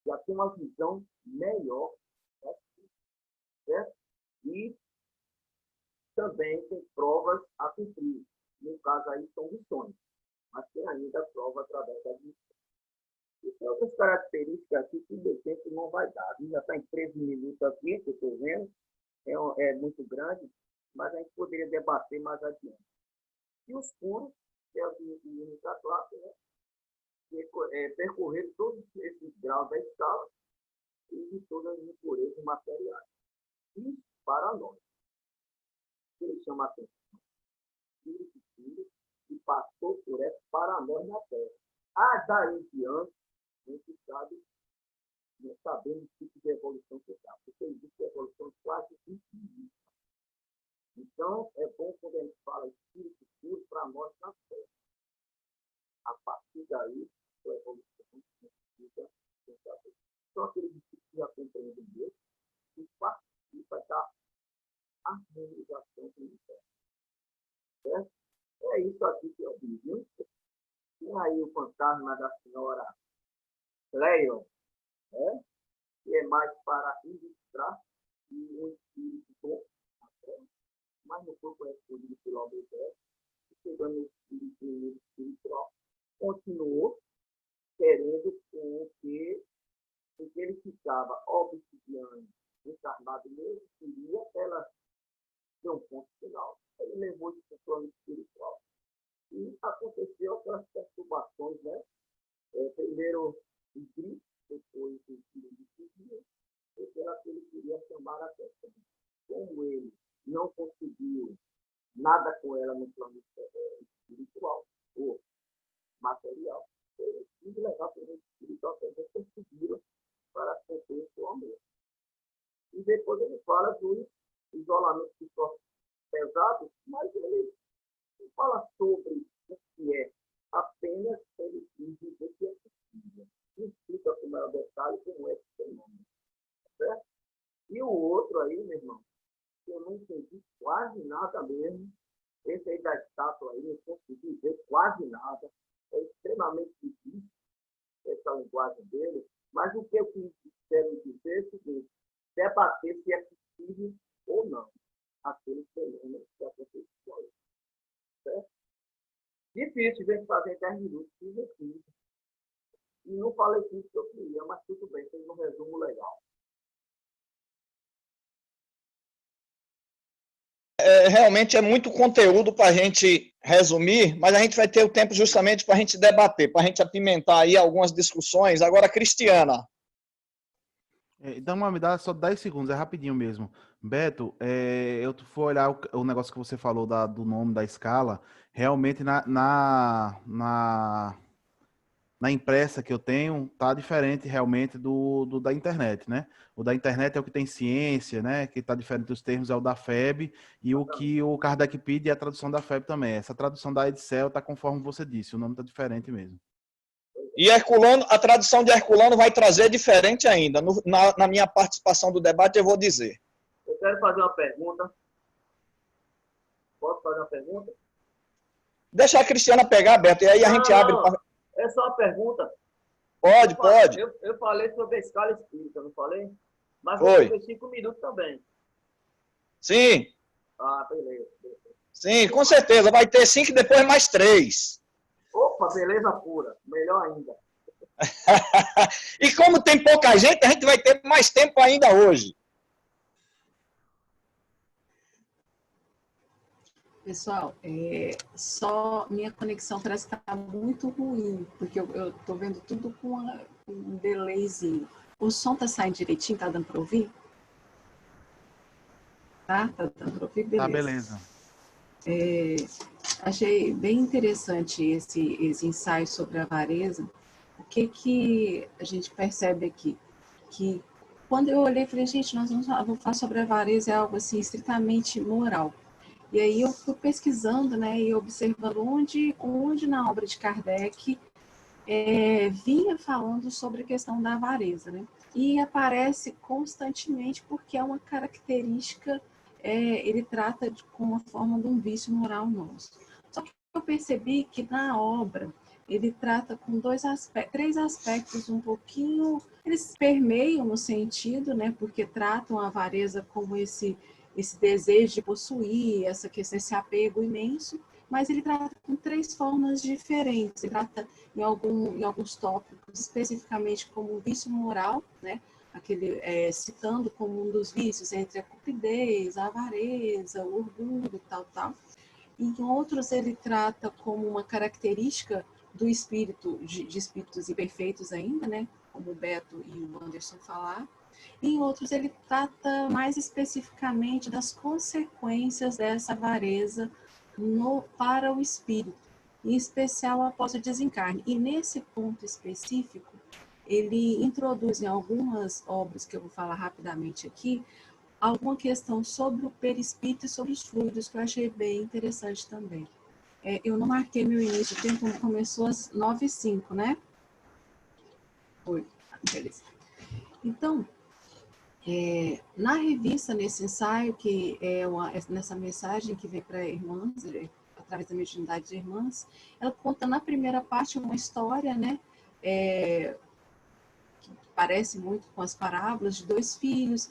Já tem uma visão melhor, certo? E também tem provas a cumprir. No caso aí são missões, mas tem ainda a prova através da missão. E tem outras características aqui que o tempo não vai dar. Já está em 13 minutos aqui, que eu estou vendo, é muito grande, mas a gente poderia debater mais adiante. E os puros, que é o de única classe, né? Percorrer todos esses graus da escala e de todas as impurezas materiais. E para nós, ele chama a atenção, espírito puro, que passou por essa para nós na Terra. Daí em diante, a gente sabe, não sabemos o tipo de evolução que está, porque existe evolução quase infinita. Então, é bom quando a gente fala espírito puro para nós na Terra. A partir daí, a evolução fica sem saber. Só aqueles que já compreendem Deus e participa da harmonização do universo. Certo? É isso aqui que eu vi, viu? Tem aí o fantasma da senhora Leon, né? Que é mais para ilustrar e um espírito bom, mas no corpo é escolhido pelo Alberto, chegando no espírito espiritual, continuou querendo com que ele ficava obsidiando, encarnado mesmo, queria ela ter um ponto final. Ele levou isso para o plano espiritual. E aconteceu aquelas perturbações, né? Primeiro o grito, depois o tiro de seguida, porque era que ele queria chamar a atenção. Como ele não conseguiu nada com ela no plano espiritual ou material, ele quis levar para o espiritual também, conseguiram para conter o amor. E depois ele fala do isolamento psicológico pesado, mas ele não fala sobre o que é, apenas ele diz dizer que é possível. Não explica como é o detalhe, como é esse fenômeno. Certo? E o outro aí, meu irmão, que eu não entendi quase nada mesmo, esse aí da estátua aí, eu consegui ver quase nada, é extremamente difícil essa linguagem dele, mas o que eu quero dizer é o seguinte: debater se é possível ou não aquele fenômeno que aconteceu com ele. Certo? Difícil, vem fazer em 10 minutos, fiz aqui. E não falei tudo que eu queria, mas tudo bem, fez um resumo legal. Realmente é muito conteúdo para a gente resumir, mas a gente vai ter o tempo justamente para a gente debater, para a gente apimentar aí algumas discussões. Agora, Cristiana. Então, me dá só 10 segundos, é rapidinho mesmo. Beto, eu fui olhar o negócio que você falou do nome da escala, realmente na impressa que eu tenho, tá diferente realmente do da internet, né? O da internet é o que tem ciência, né? Que tá diferente dos termos, é o da FEB, e o que o Kardec pede é a tradução da FEB também. Essa tradução da Edicel tá conforme você disse, o nome tá diferente mesmo. E Herculano, a tradução de Herculano vai trazer diferente ainda. Na minha participação do debate, eu vou dizer. Eu quero fazer uma pergunta. Posso fazer uma pergunta? Deixa a Cristiana pegar, Beto, e aí a gente abre. Não. É só uma pergunta. Pode, pode. Eu falei sobre a escala espírita, não falei? Mas Foi. foi 5 minutos também. Sim, Ah, beleza. sim, com certeza. Vai ter 5 e depois mais 3. Opa, beleza pura. Melhor ainda. E como tem pouca gente, a gente vai ter mais tempo ainda hoje. Pessoal, só minha conexão parece que está muito ruim, porque eu estou vendo tudo com um delayzinho. O som está saindo direitinho? Está dando para ouvir? Tá dando para ouvir? Beleza. Tá, beleza. Achei bem interessante esse ensaio sobre a avareza. O que a gente percebe aqui? Que quando eu olhei, falei, gente, nós vamos falar sobre a avareza, é algo assim, estritamente moral. E aí eu fui pesquisando, né, e observando onde na obra de Kardec vinha falando sobre a questão da avareza, né? E aparece constantemente porque é uma característica, ele trata com uma forma de um vício moral nosso. Só que eu percebi que na obra ele trata com três aspectos um pouquinho, eles permeiam no sentido, né, porque tratam a avareza como esse desejo de possuir, esse apego imenso, mas ele trata com 3 formas diferentes. Ele trata em alguns tópicos especificamente como um vício moral, né? Citando como um dos vícios entre a cupidez, a avareza, o orgulho, tal. E em outros ele trata como uma característica do espírito, de espíritos imperfeitos ainda, né? Como o Beto e o Anderson falaram. E em outros ele trata mais especificamente das consequências dessa avareza para o espírito, em especial após o desencarne. E nesse ponto específico, ele introduz em algumas obras que eu vou falar rapidamente aqui, alguma questão sobre o perispírito e sobre os fluidos, que eu achei bem interessante também. Eu não marquei meu início, o tempo começou às 9h05, né? Foi, beleza. Então, na revista, nesse ensaio, que nessa mensagem que vem para irmãs, através da mediunidade de irmãs, ela conta na primeira parte uma história, né, que parece muito com as parábolas de 2 filhos,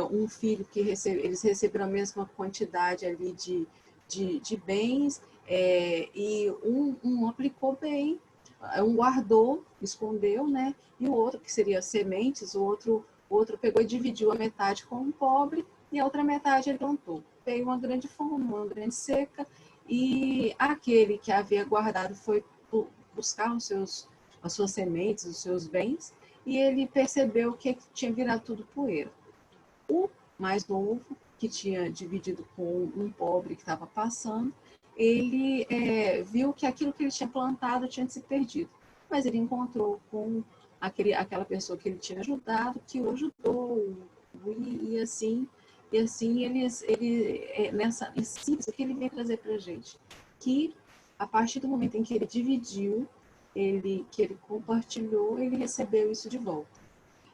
um filho que eles receberam a mesma quantidade ali de bens, e um aplicou bem, um guardou, escondeu, né, e o outro, que seria sementes, o outro pegou e dividiu a metade com um pobre e a outra metade ele plantou. Veio uma grande fome, uma grande seca, e aquele que havia guardado foi buscar as suas sementes, os seus bens, e ele percebeu que tinha virado tudo poeira. O mais novo, que tinha dividido com um pobre que estava passando, ele viu que aquilo que ele tinha plantado tinha se perdido. Mas ele encontrou com aquela pessoa que ele tinha ajudado, que o ajudou, e assim isso que ele vem trazer para a gente, que a partir do momento em que ele dividiu, que ele compartilhou, ele recebeu isso de volta.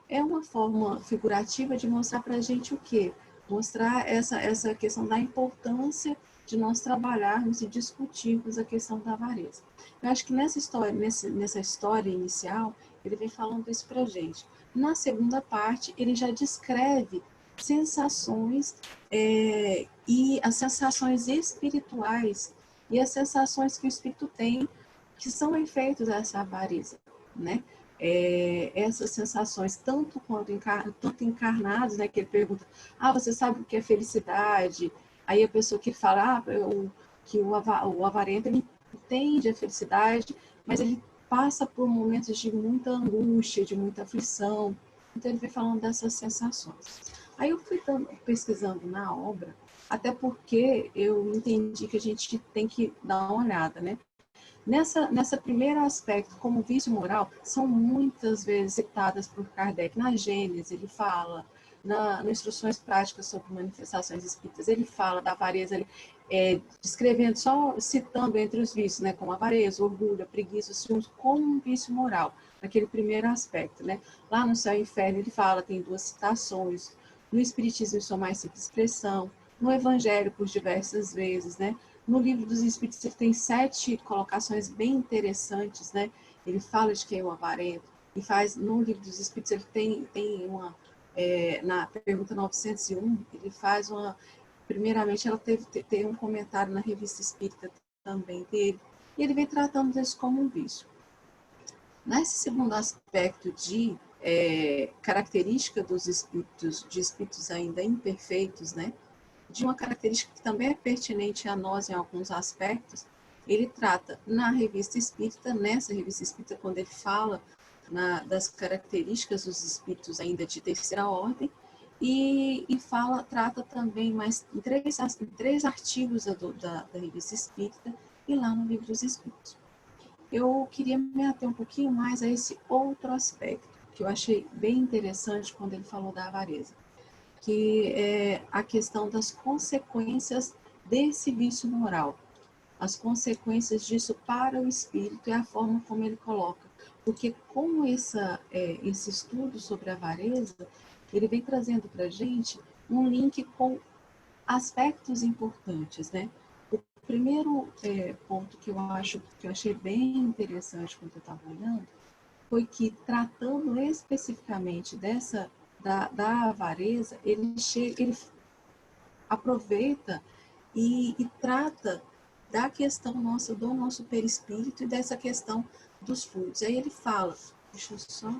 É uma forma figurativa de mostrar para a gente o quê? Mostrar essa questão da importância de nós trabalharmos e discutirmos a questão da avareza. Eu acho que nessa história inicial, ele vem falando isso para a gente. Na segunda parte, ele já descreve sensações e as sensações espirituais e as sensações que o espírito tem, que são efeitos dessa avareza, né? Essas sensações, tanto encarnados, né, que ele pergunta, você sabe o que é felicidade? Aí a pessoa que fala, que o avarento, ele entende a felicidade, mas ele passa por momentos de muita angústia, de muita aflição. Então ele vem falando dessas sensações. Aí eu fui pesquisando na obra, até porque eu entendi que a gente tem que dar uma olhada, né? Nessa primeiro aspecto, como vício moral, são muitas vezes citadas por Kardec. Na Gênese, ele fala, nas instruções práticas sobre manifestações espíritas, ele fala da avareza, descrevendo, só citando entre os vícios, né, como avareza, orgulho, preguiça, ciúmes, como um vício moral, naquele primeiro aspecto, né. Lá no Céu e Inferno, ele fala, tem 2 citações, no Espiritismo, em sua mais simples expressão, no Evangelho, por diversas vezes, né. No Livro dos Espíritos, ele tem 7 colocações bem interessantes, né? Ele fala de quem é o avarento, e faz, no Livro dos Espíritos, ele tem uma, na pergunta 901, ele faz uma, primeiramente, ela tem um comentário na Revista Espírita também dele, e ele vem tratando isso como um vício. Nesse segundo aspecto de característica dos espíritos, de espíritos ainda imperfeitos, né, de uma característica que também é pertinente a nós em alguns aspectos, ele trata na Revista Espírita, nessa Revista Espírita, quando ele fala das características dos espíritos ainda de terceira ordem, e trata também mais em três artigos da Revista Espírita e lá no Livro dos Espíritos. Eu queria me ater um pouquinho mais a esse outro aspecto, que eu achei bem interessante quando ele falou da avareza, que é a questão das consequências desse vício moral, as consequências disso para o espírito e a forma como ele coloca. Porque com esse estudo sobre a avareza, ele vem trazendo para a gente um link com aspectos importantes, né? O primeiro ponto que eu achei bem interessante quando eu estava olhando, foi que, tratando especificamente da avareza, ele aproveita e trata da questão do nosso perispírito e dessa questão dos fluidos. Aí ele fala, deixa eu só,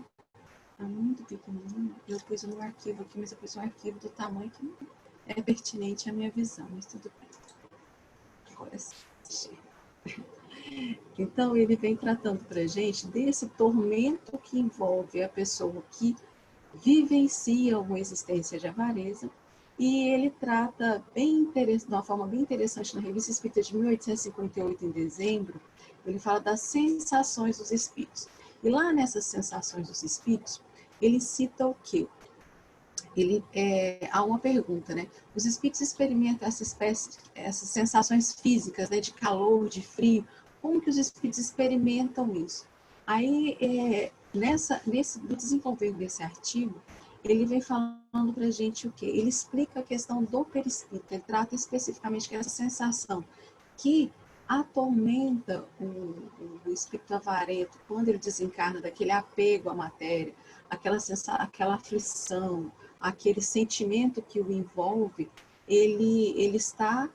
é muito pequenininho, eu pus um arquivo aqui, mas eu pus um arquivo do tamanho que não é pertinente à minha visão, mas tudo bem. Agora sim. Então, ele vem tratando para a gente desse tormento que envolve a pessoa que vivencia uma existência de avareza, e ele trata de uma forma bem interessante na Revista Espírita de 1858, em dezembro, ele fala das sensações dos espíritos. E lá nessas sensações dos espíritos, ele cita o quê? Há uma pergunta, né? Os espíritos experimentam essas sensações físicas, né, de calor, de frio. Como que os espíritos experimentam isso? Aí, no desenvolver desse artigo, ele vem falando para a gente o quê? Ele explica a questão do perispírito, ele trata especificamente que essa sensação que atormenta o espírito avarento quando ele desencarna, daquele apego à matéria, aquela aflição, aquele sentimento que o envolve, ele está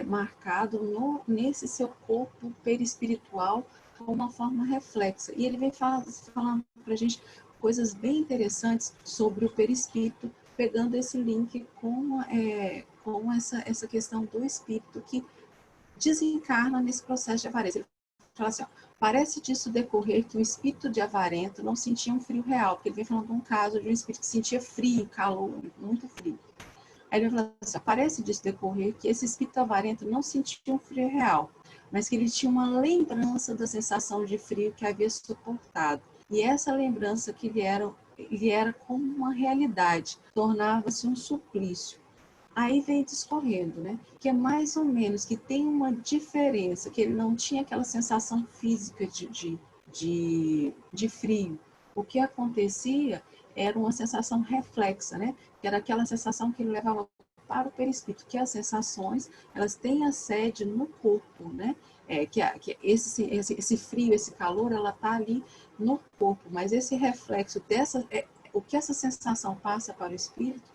marcado nesse seu corpo perispiritual como uma forma reflexa. E ele vem falando para a gente coisas bem interessantes sobre o perispírito, pegando esse link com essa questão do espírito que desencarna nesse processo de avareza. Ele fala assim, parece disso decorrer que o espírito de avarento não sentia um frio real, porque ele vem falando de um caso de um espírito que sentia frio, calor, muito frio. Aí ele fala assim, parece disso decorrer que esse espírito avarento não sentia um frio real, mas que ele tinha uma lembrança da sensação de frio que havia suportado. E essa lembrança que lhe era como uma realidade, tornava-se um suplício. Aí vem discorrendo, né? Que é mais ou menos que tem uma diferença, que ele não tinha aquela sensação física de frio. O que acontecia era uma sensação reflexa, né? Que era aquela sensação que ele levava para o perispírito, que as sensações, elas têm a sede no corpo, né? Que esse frio, esse calor, ela está ali no corpo, mas esse reflexo o que essa sensação passa para o espírito,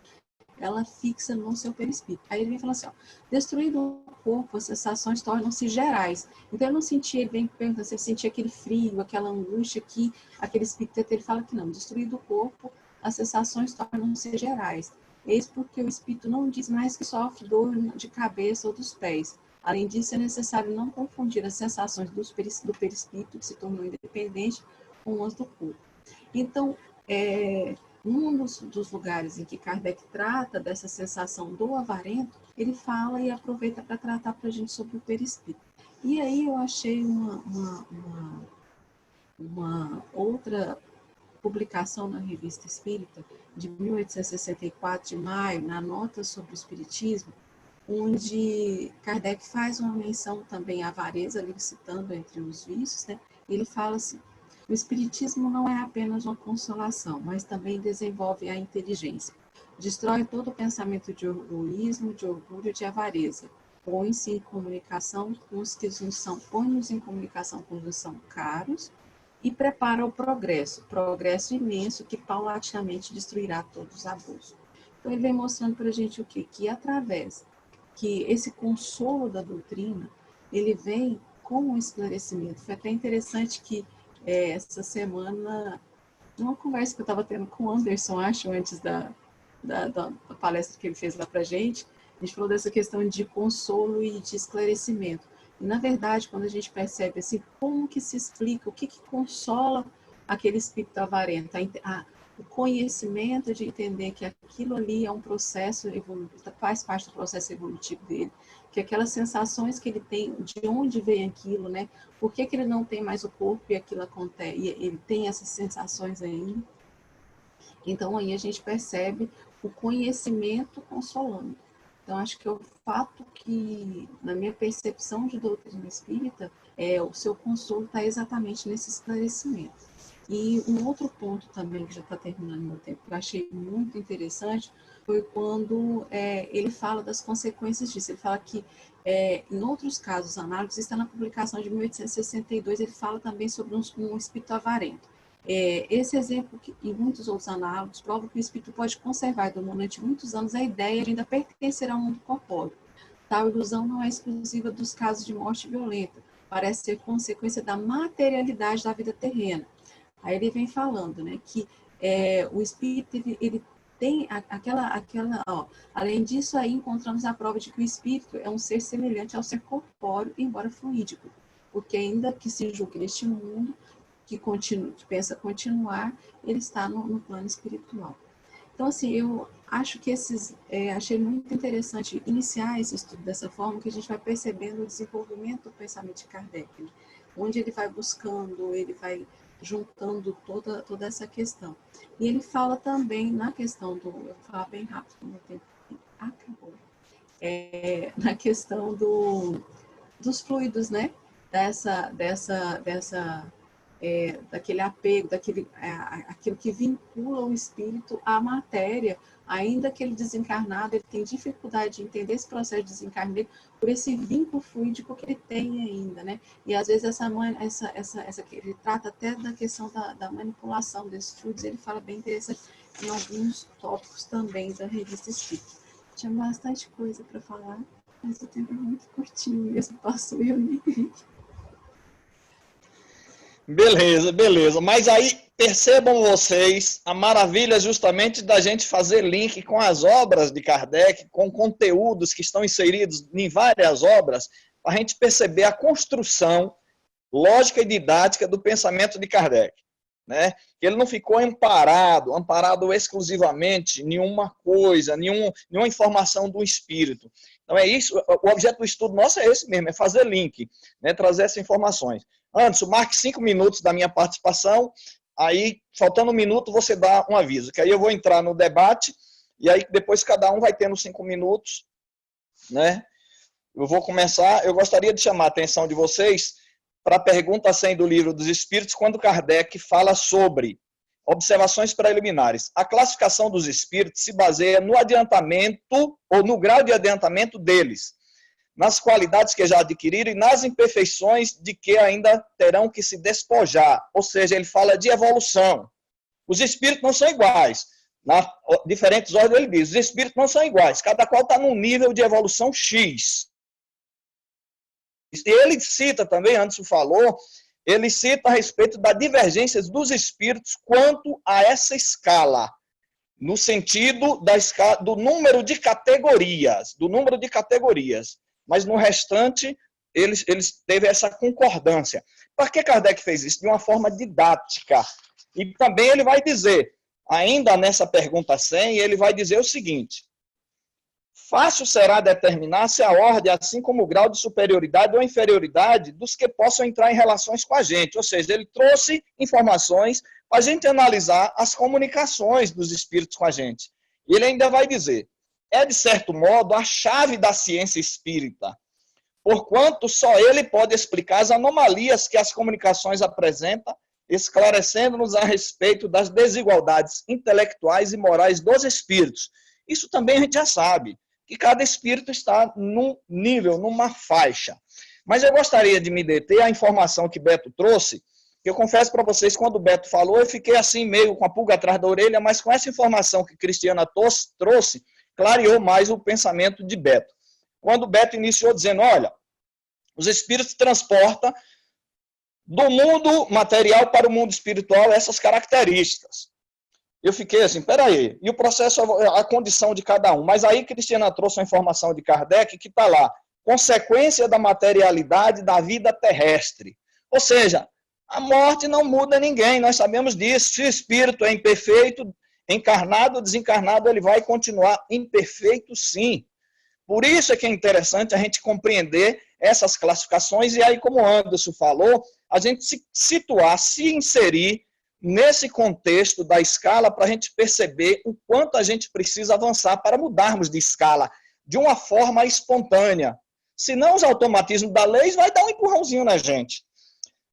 ela fixa no seu perispírito. Aí ele vem falando assim, destruído o corpo, as sensações tornam-se gerais. Então eu não sentia, ele vem perguntando se eu sentia aquele frio, aquela angústia que aquele espírito, ele fala que não, destruído o corpo, as sensações tornam-se gerais. Eis porque o espírito não diz mais que sofre dor de cabeça ou dos pés. Além disso, é necessário não confundir as sensações do perispírito, que se tornou independente, com as do corpo. Então, um dos lugares em que Kardec trata dessa sensação do avarento, ele fala e aproveita para tratar para a gente sobre o perispírito. E aí eu achei uma outra publicação na Revista Espírita, de 1864, de maio, na nota sobre o Espiritismo, onde Kardec faz uma menção também à avareza, ali citando entre os vícios, né? Ele fala assim, o Espiritismo não é apenas uma consolação, mas também desenvolve a inteligência. Destrói todo o pensamento de egoísmo, de orgulho e de avareza. Põe-se em comunicação com os que nos são, põe-nos em comunicação com os que nos são caros, e prepara o progresso imenso que paulatinamente destruirá todos os abusos. Então ele vem mostrando para a gente o quê? Que através que esse consolo da doutrina, ele vem com um esclarecimento. Foi até interessante que essa semana, numa conversa que eu estava tendo com o Anderson, acho, antes da palestra que ele fez lá para a gente falou dessa questão de consolo e de esclarecimento. E, na verdade, quando a gente percebe assim, como que se explica, o que consola aquele espírito avarento, o conhecimento de entender que aquilo ali é um processo evolutivo, faz parte do processo evolutivo dele, que aquelas sensações que ele tem, de onde vem aquilo, né? Por que ele não tem mais o corpo e aquilo acontece, e ele tem essas sensações ainda. Então, aí a gente percebe o conhecimento consolando. Então, acho que é o fato que, na minha percepção de doutrina espírita, o seu consolo está exatamente nesse esclarecimento. E um outro ponto também, que já está terminando meu tempo, que eu achei muito interessante, foi quando ele fala das consequências disso. Ele fala que, em outros casos análogos, está na publicação de 1862, ele fala também sobre um espírito avarento. Esse exemplo, em muitos outros análogos, prova que o espírito pode conservar durante muitos anos a ideia de ainda pertencer ao mundo corpóreo. Tal ilusão não é exclusiva dos casos de morte violenta, parece ser consequência da materialidade da vida terrena. Aí ele vem falando, né, que o espírito ele tem além disso aí encontramos a prova de que o espírito é um ser semelhante ao ser corpóreo, embora fluídico, porque ainda que se julgue neste mundo, que pensa continuar, ele está no plano espiritual. Então, assim, eu acho que achei muito interessante iniciar esse estudo dessa forma, que a gente vai percebendo o desenvolvimento do pensamento de Kardec, né? Onde ele vai buscando, ele vai juntando toda essa questão. E ele fala também na questão eu vou falar bem rápido, porque meu tempo acabou, na questão dos fluidos, né? Daquele apego, aquilo que vincula o espírito à matéria, ainda que ele desencarnado, ele tem dificuldade de entender esse processo de desencarne dele por esse vínculo fluídico que ele tem ainda, né? E às vezes ele trata até da questão da manipulação desses fluidos, ele fala bem interessante em alguns tópicos também da revista Espírita. Tinha bastante coisa para falar, mas o tempo é muito curtinho, mesmo passou e eu nem vi. Beleza. Mas aí, percebam vocês a maravilha justamente da gente fazer link com as obras de Kardec, com conteúdos que estão inseridos em várias obras, para a gente perceber a construção lógica e didática do pensamento de Kardec, né? Que ele não ficou amparado exclusivamente em nenhuma coisa, nenhuma informação do espírito. Então é isso, o objeto do estudo nosso é esse mesmo, é fazer link, né? Trazer essas informações. Anderson, marque 5 minutos da minha participação, aí, faltando 1 minuto, você dá um aviso, que aí eu vou entrar no debate, e aí depois cada um vai tendo 5 minutos, né? Eu vou começar, eu gostaria de chamar a atenção de vocês para a pergunta 100 do Livro dos Espíritos, quando Kardec fala sobre observações preliminares. A classificação dos espíritos se baseia no adiantamento, ou no grau de adiantamento deles, nas qualidades que já adquiriram e nas imperfeições de que ainda terão que se despojar. Ou seja, ele fala de evolução. Os espíritos não são iguais. Na diferentes ordens ele diz, os espíritos não são iguais. Cada qual está num nível de evolução X. E ele cita também, Anderson falou, ele cita a respeito das divergências dos espíritos quanto a essa escala, no sentido do número de categorias, mas no restante, eles teve essa concordância. Por que Kardec fez isso? De uma forma didática. E também ele vai dizer, ainda nessa pergunta 100, ele vai dizer o seguinte, fácil será determinar se a ordem, assim como o grau de superioridade ou inferioridade dos que possam entrar em relações com a gente. Ou seja, ele trouxe informações para a gente analisar as comunicações dos espíritos com a gente. E ele ainda vai dizer, é, de certo modo, a chave da ciência espírita, porquanto só ele pode explicar as anomalias que as comunicações apresentam, esclarecendo-nos a respeito das desigualdades intelectuais e morais dos espíritos. Isso também a gente já sabe, que cada espírito está num nível, numa faixa. Mas eu gostaria de me deter à informação que Beto trouxe, que eu confesso para vocês, quando o Beto falou, eu fiquei assim, meio com a pulga atrás da orelha, mas com essa informação que Cristiana trouxe, clareou mais o pensamento de Beto. Quando o Beto iniciou dizendo, olha, os espíritos transportam do mundo material para o mundo espiritual essas características. Eu fiquei assim, peraí, e o processo, a condição de cada um. Mas aí Cristiana trouxe a informação de Kardec que está lá, consequência da materialidade da vida terrestre. Ou seja, a morte não muda ninguém, nós sabemos disso. Se o espírito é imperfeito, encarnado ou desencarnado, ele vai continuar imperfeito sim. Por isso é que é interessante a gente compreender essas classificações e aí, como o Anderson falou, a gente se situar, se inserir nesse contexto da escala para a gente perceber o quanto a gente precisa avançar para mudarmos de escala de uma forma espontânea. Senão os automatismos da lei vai dar um empurrãozinho na gente.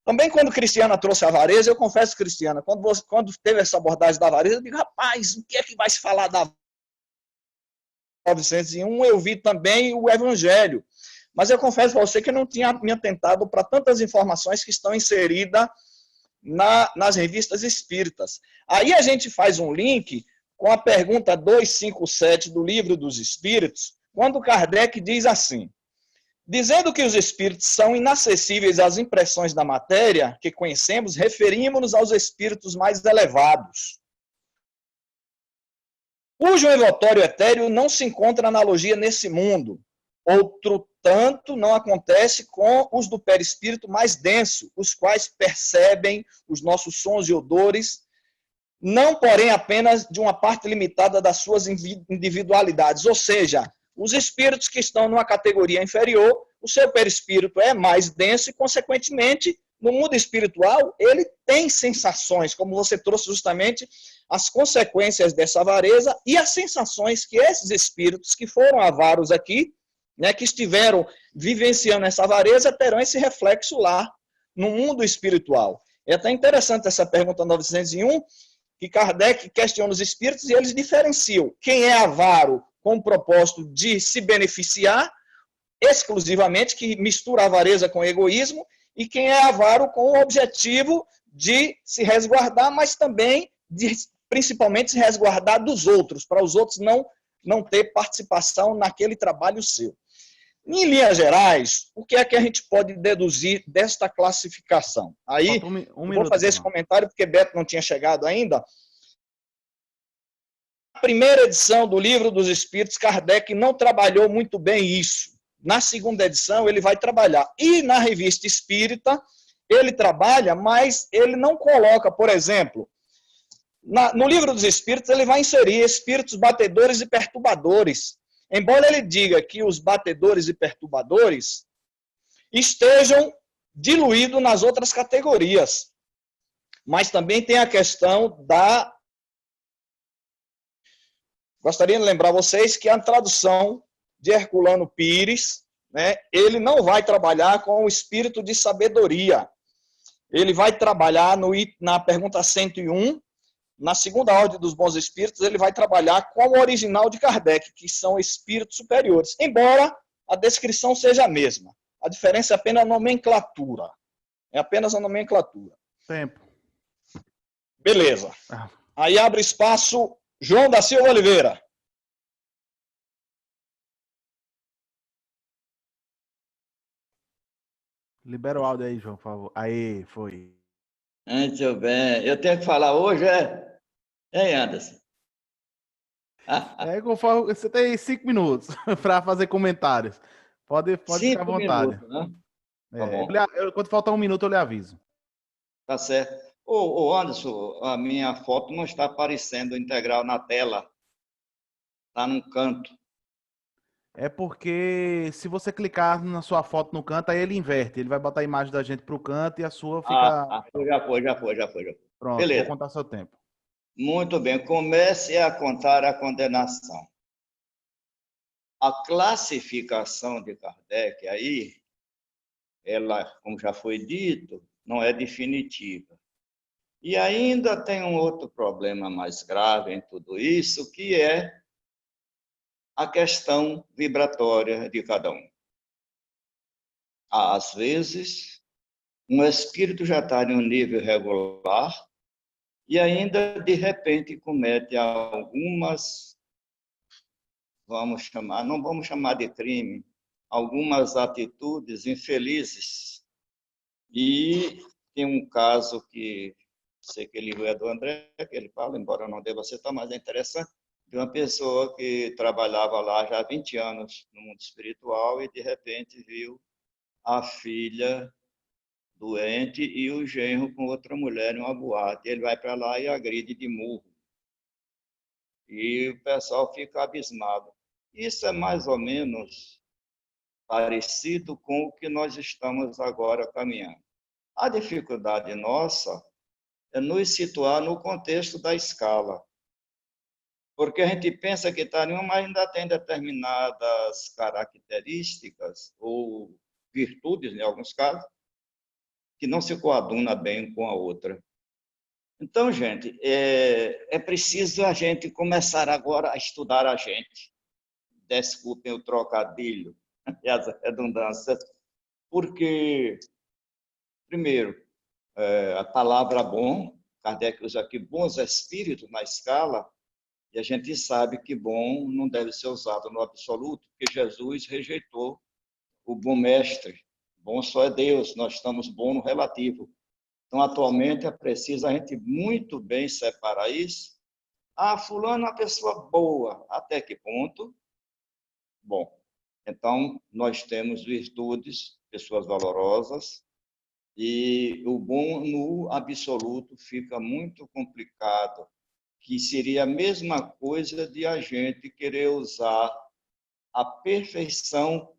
Também quando Cristiana trouxe a avareza, eu confesso, Cristiana, quando teve essa abordagem da avareza, eu digo, rapaz, o que é que vai se falar da 901? Eu vi também o Evangelho. Mas eu confesso para você que eu não tinha me atentado para tantas informações que estão inseridas nas revistas espíritas. Aí a gente faz um link com a pergunta 257 do Livro dos Espíritos, quando Kardec diz assim, dizendo que os espíritos são inacessíveis às impressões da matéria que conhecemos, referimos-nos aos espíritos mais elevados, cujo envoltório etéreo não se encontra analogia nesse mundo. Outro tanto não acontece com os do perispírito mais denso, os quais percebem os nossos sons e odores, não, porém, apenas de uma parte limitada das suas individualidades. Ou seja, os espíritos que estão numa categoria inferior, o seu perispírito é mais denso e, consequentemente, no mundo espiritual, ele tem sensações, como você trouxe justamente as consequências dessa avareza e as sensações que esses espíritos que foram avaros aqui, né, que estiveram vivenciando essa avareza, terão esse reflexo lá no mundo espiritual. É até interessante essa pergunta 901, que Kardec questiona os espíritos e eles diferenciam quem é avaro com o propósito de se beneficiar exclusivamente, que mistura a avareza com o egoísmo, e quem é avaro com o objetivo de se resguardar, mas também de, principalmente, se resguardar dos outros, para os outros não ter participação naquele trabalho seu. Em linhas gerais, o que é que a gente pode deduzir desta classificação? Aí, vou fazer esse comentário, porque Beto não tinha chegado ainda. Na primeira edição do Livro dos Espíritos, Kardec não trabalhou muito bem isso. Na segunda edição, ele vai trabalhar. E na Revista Espírita, ele trabalha, mas ele não coloca, por exemplo, no Livro dos Espíritos, ele vai inserir espíritos batedores e perturbadores. Embora ele diga que os batedores e perturbadores estejam diluídos nas outras categorias. Mas também tem a questão da... Gostaria de lembrar vocês que a tradução de Herculano Pires, né, ele não vai trabalhar com o espírito de sabedoria. Ele vai trabalhar na pergunta 101, na segunda ordem dos bons espíritos, ele vai trabalhar com o original de Kardec, que são espíritos superiores, embora a descrição seja a mesma. A diferença é apenas a nomenclatura. É apenas a nomenclatura. Tempo. Beleza. Aí abre espaço João da Silva Oliveira. Libera o áudio aí, João, por favor. Aí, foi. Muito bem. Eu tenho que falar hoje, é? Hein, Anderson? Conforme, você tem 5 minutos para fazer comentários. Pode ficar à vontade. Minutos, né? Tá bom. Quando faltar 1 minuto, eu lhe aviso. Tá certo. Ô, Anderson, a minha foto não está aparecendo integral na tela. Está num canto. É porque se você clicar na sua foto no canto, aí ele inverte. Ele vai botar a imagem da gente para o canto e a sua fica... Já foi. Pronto, beleza. Vou contar seu tempo. Muito bem, comece a contar a condenação. A classificação de Kardec aí, ela, como já foi dito, não é definitiva. E ainda tem um outro problema mais grave em tudo isso, que é a questão vibratória de cada um. Às vezes, Um espírito já está em um nível regular e ainda, de repente, comete algumas, não vamos chamar de crime, algumas atitudes infelizes. E tem um caso que, sei que ele é do André, que ele fala, embora não deva ser tão, mas é interessante, de uma pessoa que trabalhava lá já há 20 anos no mundo espiritual e, de repente, viu a filha doente e o genro com outra mulher em uma boate. Ele vai para lá e agride de murro. E o pessoal fica abismado. Isso é mais ou menos parecido com o que nós estamos agora caminhando. A dificuldade nossa é nos situar no contexto da escala. Porque a gente pensa que está em uma, mas ainda tem determinadas características ou virtudes, em alguns casos, que não se coaduna bem com a outra. Então, gente, é preciso a gente começar agora a estudar a gente. Desculpem o trocadilho e as redundâncias, porque, primeiro, a palavra bom, Kardec usa aqui bons espíritos na escala, e a gente sabe que bom não deve ser usado no absoluto, porque Jesus rejeitou o bom mestre. Bom só é Deus, nós estamos bom no relativo. Então, atualmente, é preciso a gente muito bem separar isso. Ah, fulano é uma pessoa boa. Até que ponto? Bom, então, nós temos virtudes, pessoas valorosas, e o bom no absoluto fica muito complicado, que seria a mesma coisa de a gente querer usar a perfeição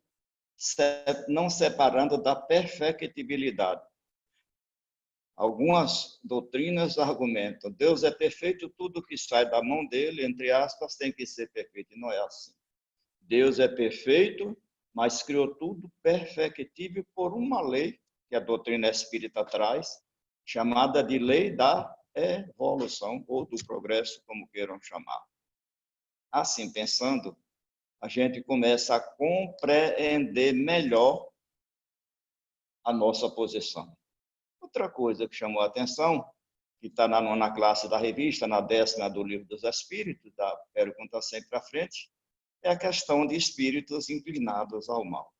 não separando da perfectibilidade. Algumas doutrinas argumentam, Deus é perfeito, tudo que sai da mão dele, entre aspas, tem que ser perfeito. E não é assim. Deus é perfeito, mas criou tudo perfectível por uma lei, que a doutrina espírita traz, chamada de lei da evolução, ou do progresso, como queiram chamar. Assim, pensando, a gente começa a compreender melhor a nossa posição. Outra coisa que chamou a atenção, que está na nona classe da revista, na 10ª do Livro dos Espíritos, da pergunta sempre à frente, é a questão de espíritos inclinados ao mal.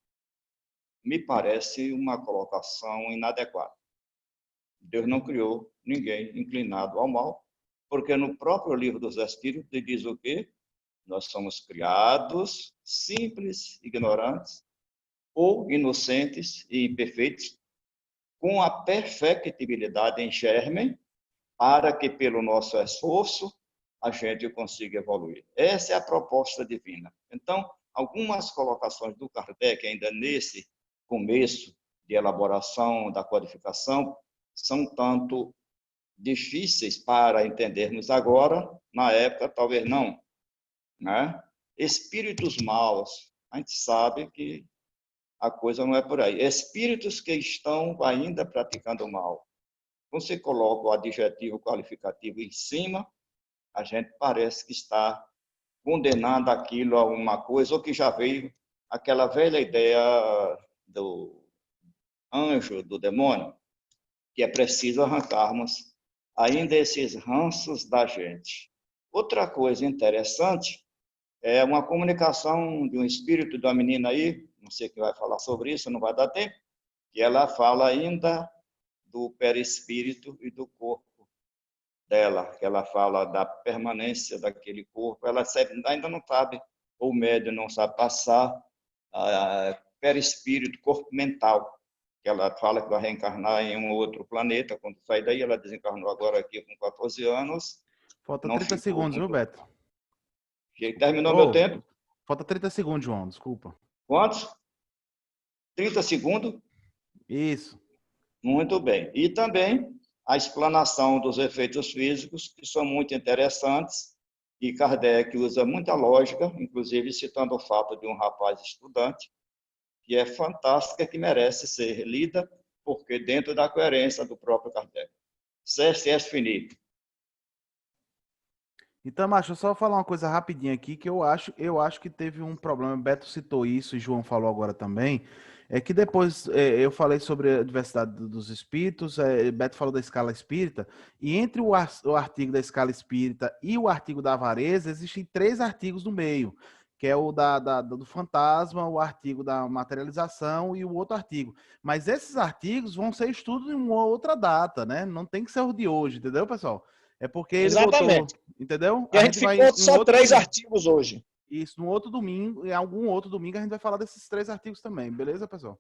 Me parece uma colocação inadequada. Deus não criou ninguém inclinado ao mal, porque no próprio Livro dos Espíritos ele diz o quê? Nós somos criados simples, ignorantes, ou inocentes e imperfeitos, com a perfectibilidade em germe, para que, pelo nosso esforço, a gente consiga evoluir. Essa é a proposta divina. Então, algumas colocações do Kardec, ainda nesse começo de elaboração da codificação, são tanto difíceis para entendermos agora, na época, talvez não. Né? Espíritos maus, a gente sabe que a coisa não é por aí. Espíritos que estão ainda praticando o mal. Você coloca o adjetivo qualificativo em cima, a gente parece que está condenando aquilo a uma coisa, ou que já veio aquela velha ideia do anjo, do demônio, que é preciso arrancarmos ainda esses ranços da gente. Outra coisa interessante é uma comunicação de um espírito de uma menina aí, não sei quem vai falar sobre isso, não vai dar tempo, que ela fala ainda do perispírito e do corpo dela, que ela fala da permanência daquele corpo, ela ainda não sabe, ou o médium não sabe passar perispírito, corpo mental, que ela fala que vai reencarnar em um outro planeta, quando sai daí, ela desencarnou agora aqui com 14 anos. Falta 30 segundos, viu, Beto? Terminou meu tempo? Falta 30 segundos, João, desculpa. Quantos? 30 segundos? Isso. Muito bem. E também a explanação dos efeitos físicos, que são muito interessantes, e Kardec usa muita lógica, inclusive citando o fato de um rapaz estudante, que é fantástica, que merece ser lida, porque dentro da coerência do próprio Kardec. CSS finito. Então, macho, eu só falar uma coisa rapidinho aqui, que eu acho que teve um problema. Beto citou isso e João falou agora também. É que depois eu falei sobre a diversidade dos espíritos, Beto falou da escala espírita, e entre o artigo da escala espírita e o artigo da avareza, existem 3 artigos no meio, que é o do fantasma, o artigo da materialização e o outro artigo. Mas esses artigos vão ser estudos em uma outra data, né? Não tem que ser o de hoje, entendeu, pessoal? É porque ele botou, Exatamente. entendeu? E a A gente gente vai ficou em um só outro 3 domingo. artigos hoje. Isso, no outro domingo, em algum outro domingo, a gente vai falar desses 3 artigos também, beleza, pessoal?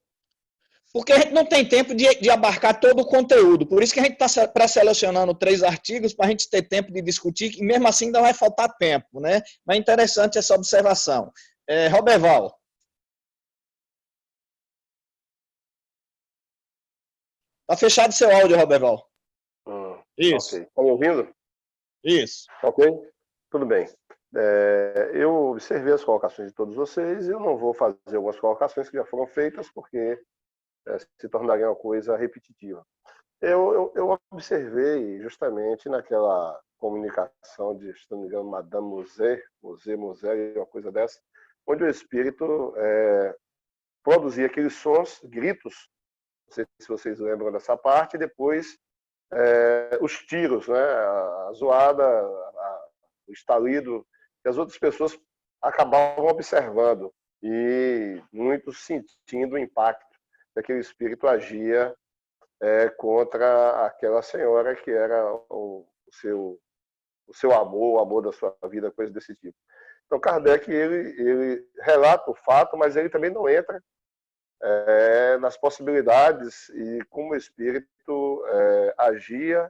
Porque a gente não tem tempo de abarcar todo o conteúdo. Por isso que a gente está pré-selecionando 3 artigos para a gente ter tempo de discutir, e mesmo assim ainda vai faltar tempo, né? Mas é interessante essa observação. Roberval. Está fechado seu áudio, Roberval. Isso, Ok. Estão me ouvindo? isso. Ok? Tudo bem. Eu observei as colocações de todos vocês e eu não vou fazer algumas colocações que já foram feitas, porque se tornaria uma coisa repetitiva. Eu observei justamente naquela comunicação de, se não me engano, Madame Mosé, uma coisa dessa, onde o espírito produzia aqueles sons, gritos, não sei se vocês lembram dessa parte, e depois os tiros, né, a zoada, o estalido, que as outras pessoas acabavam observando e muitos sentindo o impacto que aquele espírito agia contra aquela senhora que era o seu amor, o amor da sua vida, coisa desse tipo. Então, Kardec, ele relata o fato, mas ele também não entra nas possibilidades e como o espírito agia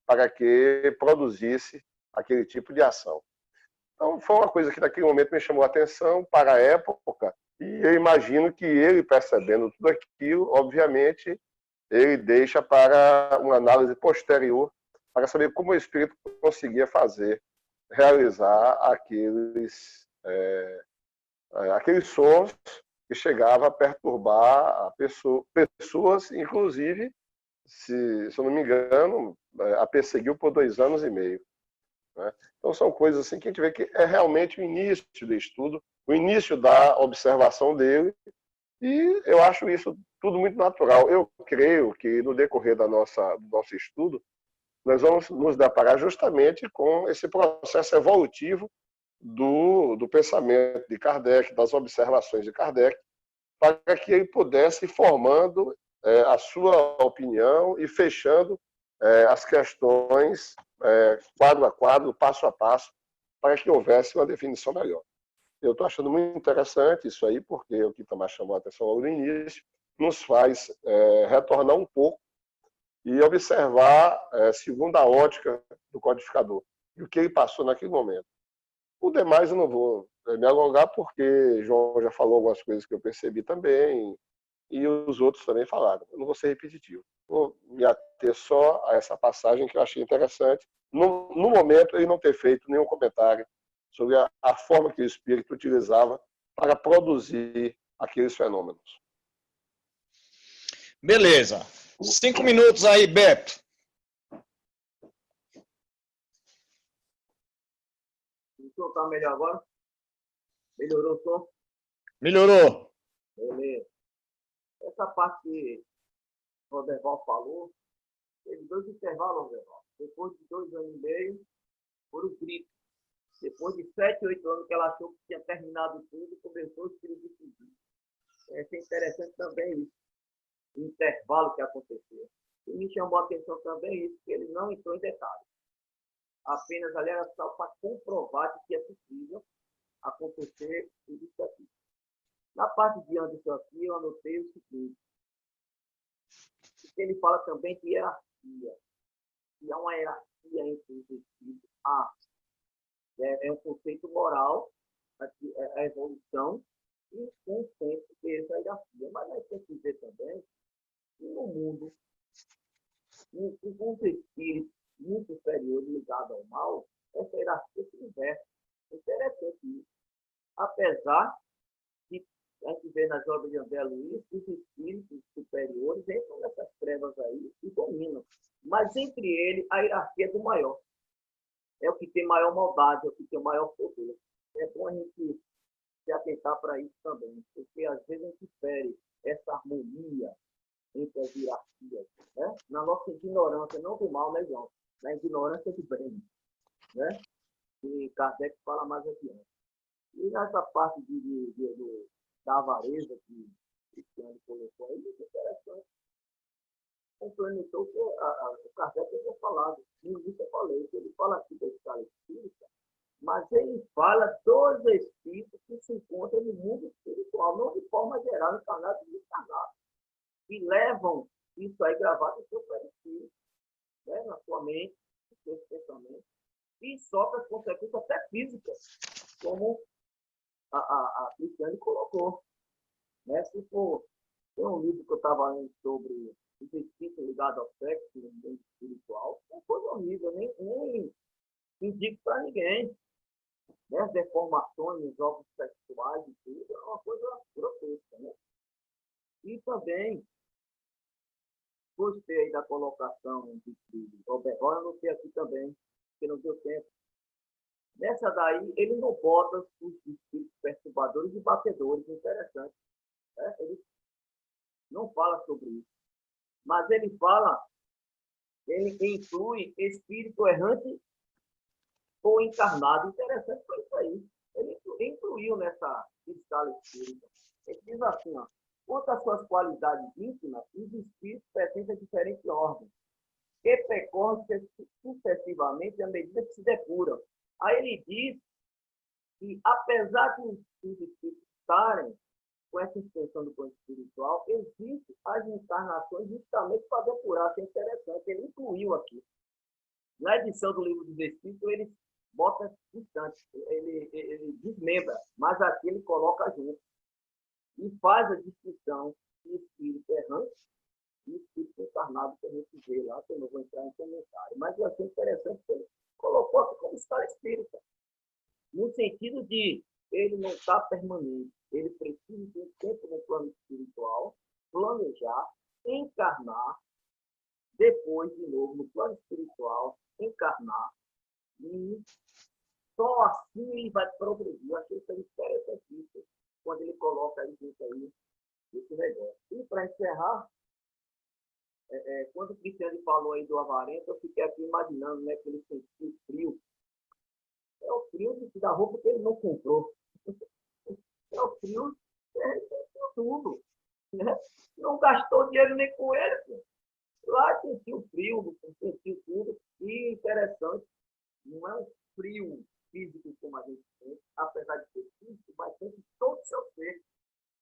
para que produzisse aquele tipo de ação. Então, foi uma coisa que naquele momento me chamou a atenção para a época, e eu imagino que ele, percebendo tudo aquilo, obviamente, ele deixa para uma análise posterior, para saber como o espírito conseguia realizar aqueles sons que chegavam a perturbar pessoas, inclusive, se eu não me engano, a perseguiu por 2 anos e meio. Né? Então, são coisas assim que a gente vê que é realmente o início do estudo, o início da observação dele, e eu acho isso tudo muito natural. Eu creio que no decorrer do nosso estudo, nós vamos nos deparar justamente com esse processo evolutivo do pensamento de Kardec, das observações de Kardec, para que ele pudesse ir formando a sua opinião e fechando as questões quadro a quadro, passo a passo, para que houvesse uma definição melhor. Eu estou achando muito interessante isso aí, porque o que Tomás chamou a atenção logo no início nos faz retornar um pouco e observar segundo a ótica do codificador e o que ele passou naquele momento. O demais eu não vou me alongar, porque João já falou algumas coisas que eu percebi também, e os outros também falaram. Eu não vou ser repetitivo. Vou me ater só a essa passagem que eu achei interessante. No momento, ele não ter feito nenhum comentário sobre a forma que o espírito utilizava para produzir aqueles fenômenos. Beleza. 5 minutos aí, Beto. O som está melhor agora? Melhorou o som? Melhorou. Beleza. Essa parte que o Roberval falou, teve 2 intervalos, Roberval. Depois de 2 anos e meio, foram gritos. Depois de 7, 8 anos que ela achou que tinha terminado tudo, começou o espírito de fugir. É interessante também isso, o intervalo que aconteceu. E me chamou a atenção também isso, que ele não entrou em detalhes. Apenas ali era só para comprovar que é possível acontecer tudo isso aqui. Na parte diante disso aqui, eu anotei o seguinte, que ele fala também de hierarquia. E há uma hierarquia entre os espíritos. É um conceito moral, a evolução, e com o tempo ter essa hierarquia. Mas nós temos que ver também que no mundo, com os espíritos muito superiores ligados ao mal, essa hierarquia se inverte. É interessante isso. Apesar de a gente ver nas obras de André Luiz, os espíritos superiores entram nessas trevas aí e dominam. Mas entre eles, a hierarquia é do maior. é o que tem maior maldade, é o que tem maior poder. É bom a gente se atentar para isso também, porque às vezes a gente fere essa harmonia entre as hierarquias, né? Na nossa ignorância, não do mal, né, João? Na ignorância do bem, né? Que Kardec fala mais adiante. E nessa parte da avareza que o Cristiano colocou aí, muito interessante. Complementou o que o Kardec havia falado. No início eu falei, que ele fala aqui da escala espírita, mas ele fala dos espíritos que se encontram no mundo espiritual, não de forma geral, encarnados e desencarnados, e levam isso aí gravado no seu perispírito, né, na sua mente, nos seus pensamentos, e sofre as consequências até físicas, como a Cristiane colocou. Né? Se for, tem um livro que eu estava lendo sobre os espíritos ligados ao sexo, no mundo espiritual, é uma coisa horrível, nem indico para ninguém. Né? As deformações nos órgãos sexuais e tudo, é uma coisa grotesca. Né? E também, gostei aí da colocação de Oberron, eu anotei aqui também, porque não deu tempo. Nessa daí, ele não bota os espíritos perturbadores e batedores, interessante. Né? Ele não fala sobre isso. Mas ele fala, ele inclui espírito errante ou encarnado. Interessante foi isso aí. Ele incluiu nessa escala espírita. Ele diz assim, ó, quanto às suas qualidades íntimas, os espíritos pertencem a diferentes órgãos, que percorrem sucessivamente à medida que se depuram. Aí ele diz que, apesar de os espíritos estarem com essa extensão do plano espiritual, existem as encarnações justamente para depurar. Isso é interessante. Ele incluiu aqui. Na edição do Livro dos Espíritos, ele bota distante, ele desmembra, mas aqui ele coloca junto. E faz a distinção de espírito errante e espírito encarnado, que a gente vê lá, que eu não vou entrar em comentário. Mas eu achei interessante que ele colocou aqui como escala espírita. No sentido de ele não está permanente. Ele precisa de um tempo no plano espiritual, planejar, encarnar, depois, de novo, no plano espiritual, encarnar, e só assim ele vai progredir. Eu achei isso interessantíssimo, quando ele coloca aí junto aí esse negócio. E para encerrar, quando o Cristiano falou aí do avarento, eu fiquei aqui imaginando, né, que ele sentiu frio. É o frio da roupa que ele não comprou. É o frio que ele sentiu tudo. Né? Não gastou dinheiro nem com ele. Lá sentiu frio, sentiu tudo. E interessante, não é um frio físico como a gente tem, apesar de ser físico, mas tem todo o seu ser,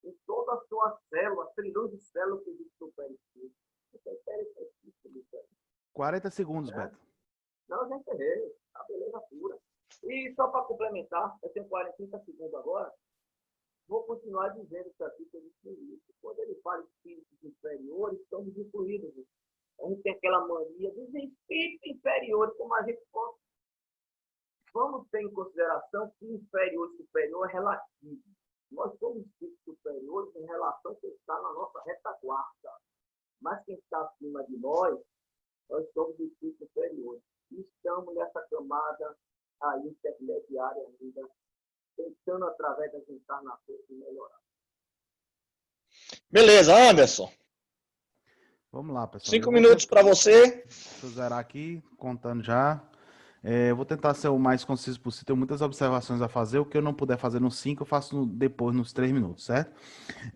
em toda a sua célula, trilhões de células que existe no perispírito. Isso é interessantíssimo. 40 segundos, Beto. Não, eu já encerrei. A beleza pura. E só para complementar, eu tenho 40 segundos agora, vou continuar dizendo isso aqui que eu disse. Quando ele fala de espíritos inferiores, estão desinfluídos. A gente tem aquela mania dos espíritos inferiores, como a gente pode. Vamos ter em consideração que inferior e superior é relativo. Nós somos espíritos superiores em relação a quem está na nossa retaguarda. Mas quem está acima de nós somos espíritos superiores. E estamos nessa camada aí intermediária ainda, tentando através das encarnações melhorar. Beleza, Anderson. Vamos lá, pessoal. 5 minutos para você. Deixa eu zerar aqui, contando já. Eu vou tentar ser o mais conciso possível. Tenho muitas observações a fazer. O que eu não puder fazer nos 5, eu faço depois nos 3 minutos, certo?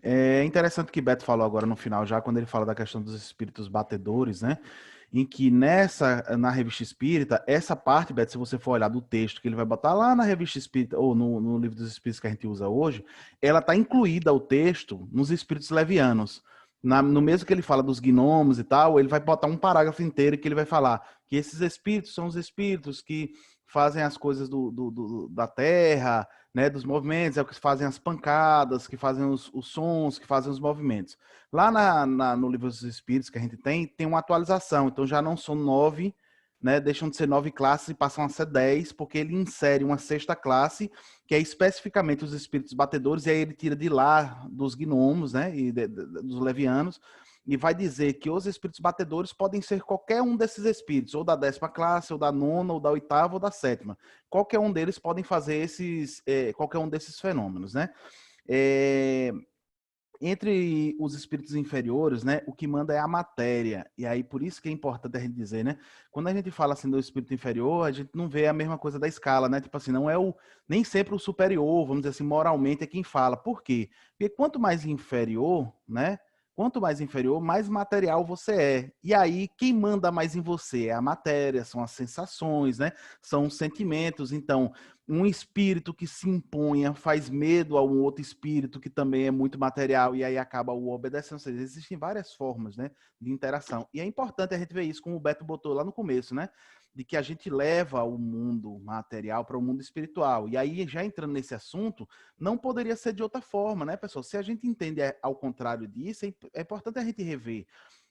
É interessante o que Beto falou agora no final, já quando ele fala da questão dos espíritos batedores, né? Em que na Revista Espírita, essa parte, Beto, se você for olhar do texto que ele vai botar lá na Revista Espírita, ou no Livro dos Espíritos que a gente usa hoje, ela está incluída, o texto, nos espíritos levianos. No mesmo que ele fala dos gnomos e tal, ele vai botar um parágrafo inteiro que ele vai falar que esses espíritos são os espíritos que fazem as coisas da terra, né, dos movimentos, é o que fazem as pancadas, que fazem os sons, que fazem os movimentos. Lá no Livro dos Espíritos que a gente tem uma atualização, então já não são 9, né, deixam de ser 9 classes e passam a ser 10, porque ele insere uma 6ª classe, que é especificamente os espíritos batedores, e aí ele tira de lá dos gnomos, né, e dos levianos, e vai dizer que os espíritos batedores podem ser qualquer um desses espíritos, ou da 10ª classe, ou da 9ª, ou da 8ª, ou da 7ª. Qualquer um deles podem fazer qualquer um desses fenômenos, né? Entre os espíritos inferiores, né, o que manda é a matéria. E aí, por isso que é importante a gente dizer, né? Quando a gente fala assim do espírito inferior, a gente não vê a mesma coisa da escala, né? Tipo assim, não é nem sempre o superior, vamos dizer assim, moralmente é quem fala. Por quê? Porque quanto mais inferior, né? Quanto mais inferior, mais material você é. E aí, quem manda mais em você é a matéria, são as sensações, né? São os sentimentos. Então, um espírito que se imponha, faz medo a um outro espírito que também é muito material e aí acaba o obedecendo. Ou seja, existem várias formas, né, de interação. E é importante a gente ver isso, como o Beto botou lá no começo, né? De que a gente leva o mundo material para o mundo espiritual. E aí, já entrando nesse assunto, não poderia ser de outra forma, né, pessoal? Se a gente entende ao contrário disso, é importante a gente rever.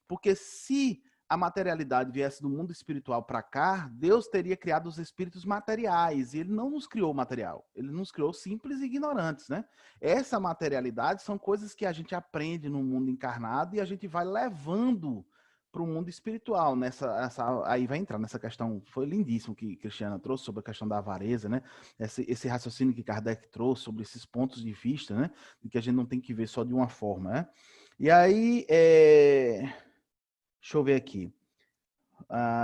Porque se a materialidade viesse do mundo espiritual para cá, Deus teria criado os espíritos materiais, e ele não nos criou material, ele nos criou simples e ignorantes, né? Essa materialidade são coisas que a gente aprende no mundo encarnado e a gente vai levando para o mundo espiritual. Aí vai entrar nessa questão, foi lindíssimo que Cristiana trouxe sobre a questão da avareza, né? Esse raciocínio que Kardec trouxe sobre esses pontos de vista, né? De que a gente não tem que ver só de uma forma, né? E aí, deixa eu ver aqui.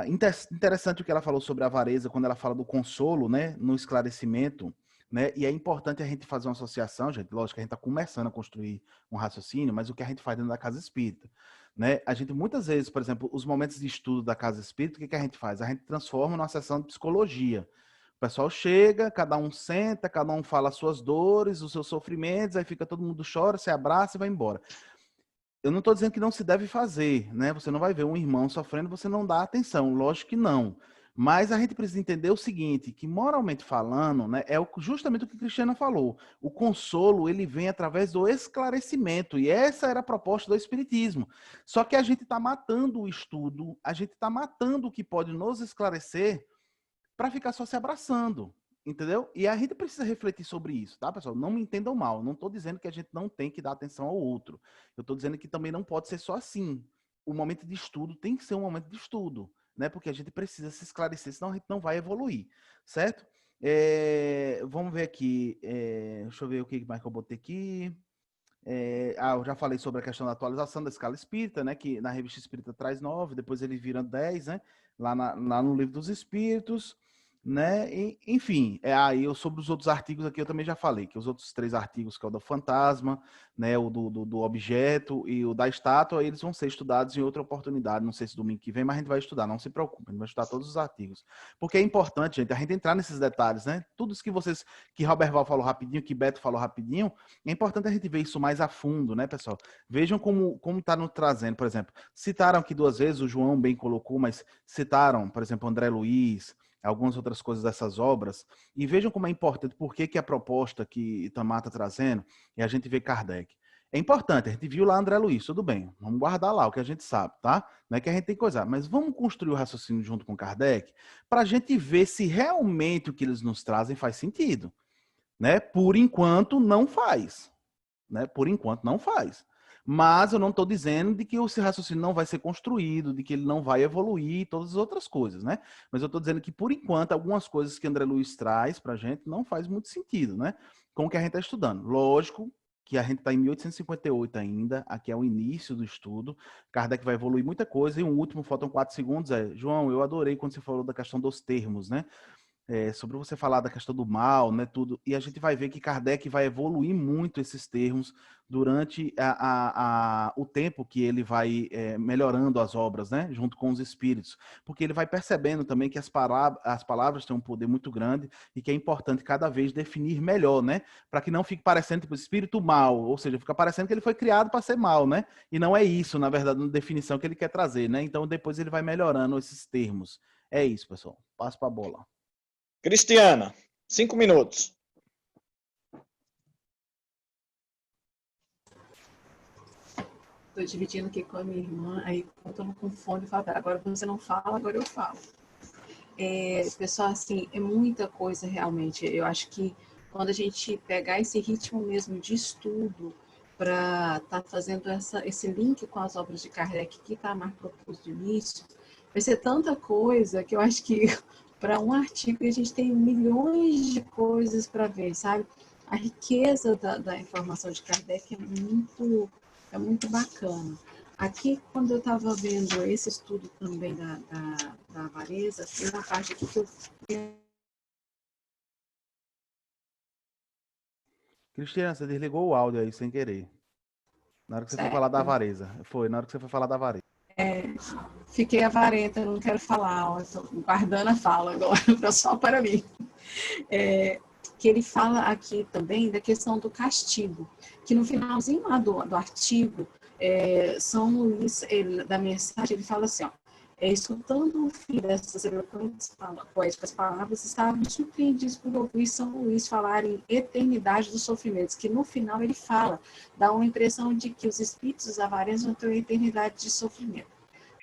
Interessante o que ela falou sobre a avareza, quando ela fala do consolo, né, no esclarecimento, né, e é importante a gente fazer uma associação, gente, lógico que a gente está começando a construir um raciocínio, mas o que a gente faz dentro da casa espírita, né, a gente muitas vezes, por exemplo, os momentos de estudo da casa espírita, o que a gente faz? A gente transforma numa sessão de psicologia. O pessoal chega, cada um senta, cada um fala as suas dores, os seus sofrimentos, aí fica todo mundo chora, se abraça e vai embora. Eu não estou dizendo que não se deve fazer, né? Você não vai ver um irmão sofrendo, você não dá atenção, lógico que não. Mas a gente precisa entender o seguinte, que moralmente falando, né, justamente o que a Cristiana falou. O consolo, ele vem através do esclarecimento, e essa era a proposta do Espiritismo. Só que a gente está matando o estudo, a gente está matando o que pode nos esclarecer para ficar só se abraçando. Entendeu? E a gente precisa refletir sobre isso, tá, pessoal? Não me entendam mal. Não estou dizendo que a gente não tem que dar atenção ao outro. Eu estou dizendo que também não pode ser só assim. O momento de estudo tem que ser um momento de estudo, né? Porque a gente precisa se esclarecer, senão a gente não vai evoluir, certo? Vamos ver aqui. Deixa eu ver o que mais que eu botei aqui. Eu já falei sobre a questão da atualização da escala espírita, né? Que na revista Espírita traz 9, depois ele vira 10, né? Lá no Livro dos Espíritos. Né? Enfim, aí sobre os outros artigos aqui eu também já falei, que os outros 3 artigos, que é o do fantasma, né, o do objeto e o da estátua, eles vão ser estudados em outra oportunidade, não sei se domingo que vem, mas a gente vai estudar, não se preocupe, a gente vai estudar todos os artigos. Porque é importante, gente, a gente entrar nesses detalhes, né? Tudo isso que Roberval falou rapidinho, que Beto falou rapidinho, é importante a gente ver isso mais a fundo, né, pessoal? Vejam como está nos trazendo, por exemplo, citaram aqui 2 vezes, o João bem colocou, mas citaram, por exemplo, André Luiz, algumas outras coisas dessas obras, e vejam como é importante, por que a proposta que Itamar está trazendo, e a gente vê Kardec. É importante, a gente viu lá André Luiz, tudo bem, vamos guardar lá o que a gente sabe, tá? Não é que a gente tem que coisar, mas vamos construir o raciocínio junto com Kardec, para a gente ver se realmente o que eles nos trazem faz sentido, né? Por enquanto, não faz, né? Por enquanto, não faz. Mas eu não estou dizendo de que esse raciocínio não vai ser construído, de que ele não vai evoluir, todas as outras coisas, né? Mas eu estou dizendo que, por enquanto, algumas coisas que André Luiz traz para a gente não faz muito sentido, né? Com o que a gente está estudando. Lógico que a gente está em 1858 ainda, aqui é o início do estudo, Kardec vai evoluir muita coisa, e um último, faltam 4 segundos, João, eu adorei quando você falou da questão dos termos, né? Sobre você falar da questão do mal, né, tudo, e a gente vai ver que Kardec vai evoluir muito esses termos durante o tempo que ele vai melhorando as obras, né, junto com os espíritos, porque ele vai percebendo também que as palavras têm um poder muito grande e que é importante cada vez definir melhor, né, para que não fique parecendo tipo espírito mal, ou seja, fica parecendo que ele foi criado para ser mal, né, e não é isso, na verdade, na definição que ele quer trazer, né, então depois ele vai melhorando esses termos. É isso, pessoal. Passo para a bola. Cristiana, 5 minutos. Estou dividindo aqui com a minha irmã, aí eu estou com fone e falo, agora você não fala, agora eu falo. Pessoal, assim, é muita coisa realmente. Eu acho que quando a gente pegar esse ritmo mesmo de estudo, para estar fazendo esse link com as obras de Kardec que está mais proposto de início. Vai ser tanta coisa que eu acho que para um artigo a gente tem milhões de coisas para ver, sabe? A riqueza da informação de Kardec é muito bacana. Aqui, quando eu estava vendo esse estudo também da avareza, tem uma parte aqui que eu... Cristiana, você desligou o áudio aí sem querer. Na hora que você foi falar da avareza. Foi, na hora que você foi falar da avareza. Fiquei avarenta, não quero falar, estou guardando a fala agora, só para mim. Que ele fala aqui também da questão do castigo, que no finalzinho lá do artigo, São Luís, da mensagem, ele fala assim, ó, escutando o fim dessas eloquentes poéticas palavras, estavam surpreendidos por ouvir São Luís falar em eternidade dos sofrimentos, que no final ele fala, dá uma impressão de que os espíritos avarentos vão ter uma eternidade de sofrimento.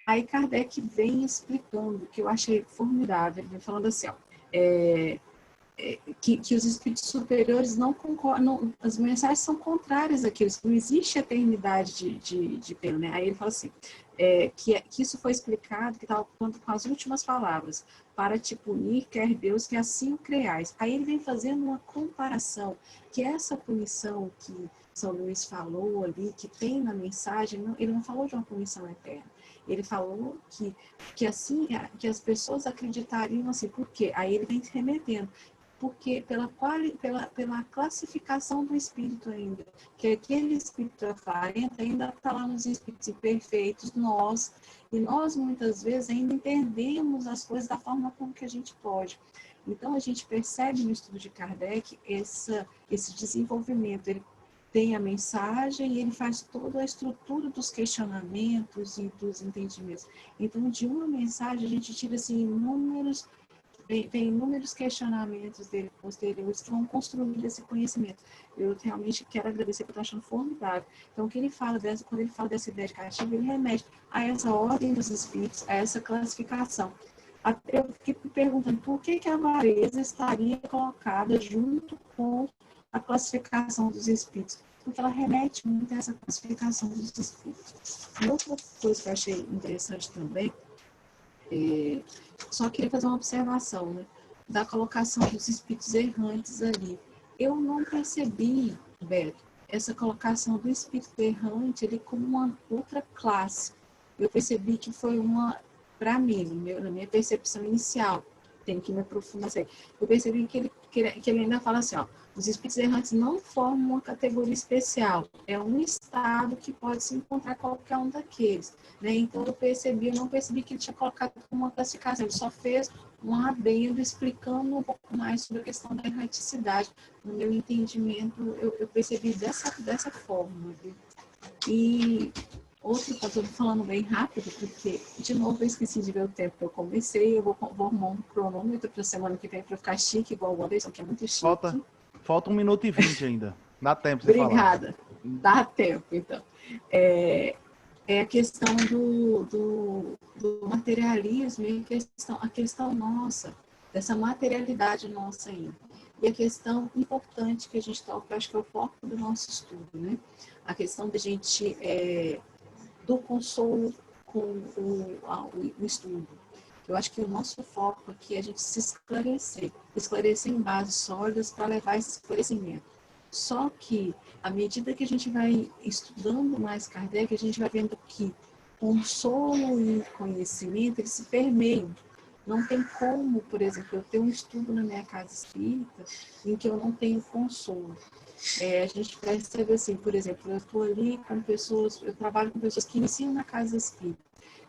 Aí Kardec vem explicando, que eu achei formidável, ele vem falando assim, ó, que os espíritos superiores não concordam, as mensagens são contrárias àquilo, não existe eternidade de pena, né? Aí ele fala assim, que isso foi explicado, que estava com as últimas palavras, para te punir, quer Deus, que assim o creais. Aí ele vem fazendo uma comparação, que essa punição que São Luís falou ali, que tem na mensagem, ele não falou de uma punição eterna. Ele falou que assim, que as pessoas acreditariam assim, por quê? Aí ele vem se remetendo, porque pela classificação do espírito ainda, que aquele espírito avarento ainda está lá nos espíritos imperfeitos, e nós muitas vezes ainda entendemos as coisas da forma como que a gente pode. Então a gente percebe no estudo de Kardec esse desenvolvimento, ele tem a mensagem e ele faz toda a estrutura dos questionamentos e dos entendimentos. Então, de uma mensagem, a gente tira assim, inúmeros questionamentos dele posteriores que vão construir esse conhecimento. Eu realmente quero agradecer, porque eu estou achando formidável. Então, quando ele fala dessa ideia de castigo, ele remete a essa ordem dos espíritos, a essa classificação. Eu fiquei me perguntando por que a avareza estaria colocada junto com a classificação dos espíritos, porque ela remete muito a essa classificação dos espíritos. E outra coisa que eu achei interessante também, só queria fazer uma observação, né, da colocação dos espíritos errantes ali. Eu não percebi, Beto, essa colocação do espírito errante ali como uma outra classe. Eu percebi que foi para mim, na minha percepção inicial, tenho que me aprofundar isso aí. Eu percebi que ele ainda fala assim, ó, os espíritos errantes não formam uma categoria especial, é um estado que pode se encontrar qualquer um daqueles, né? Então eu não percebi que ele tinha colocado uma classificação, ele só fez um adendo explicando um pouco mais sobre a questão da erraticidade. No meu entendimento, eu percebi dessa forma, viu? E outro ponto, eu vou falando bem rápido, porque, de novo, eu esqueci de ver o tempo que eu comecei, eu vou arrumar um cronômetro para a semana que vem para ficar chique, igual o Anderson, que é muito chique. Falta 1 minuto e 20 ainda. Dá tempo de você falar. Obrigada. Dá tempo, então. É a questão do materialismo e a questão nossa, dessa materialidade nossa ainda. E a questão importante que a gente toca, acho que é o foco do nosso estudo, né? A questão da gente, do consolo com o estudo. Eu acho que o nosso foco aqui é a gente se esclarecer em bases sólidas para levar esse esclarecimento. Só que, à medida que a gente vai estudando mais Kardec, a gente vai vendo que consolo e conhecimento, eles se permeiam. Não tem como, por exemplo, eu ter um estudo na minha casa espírita em que eu não tenho consolo. A gente percebe assim, por exemplo, eu estou ali com pessoas, eu trabalho com pessoas que iniciam na casa espírita.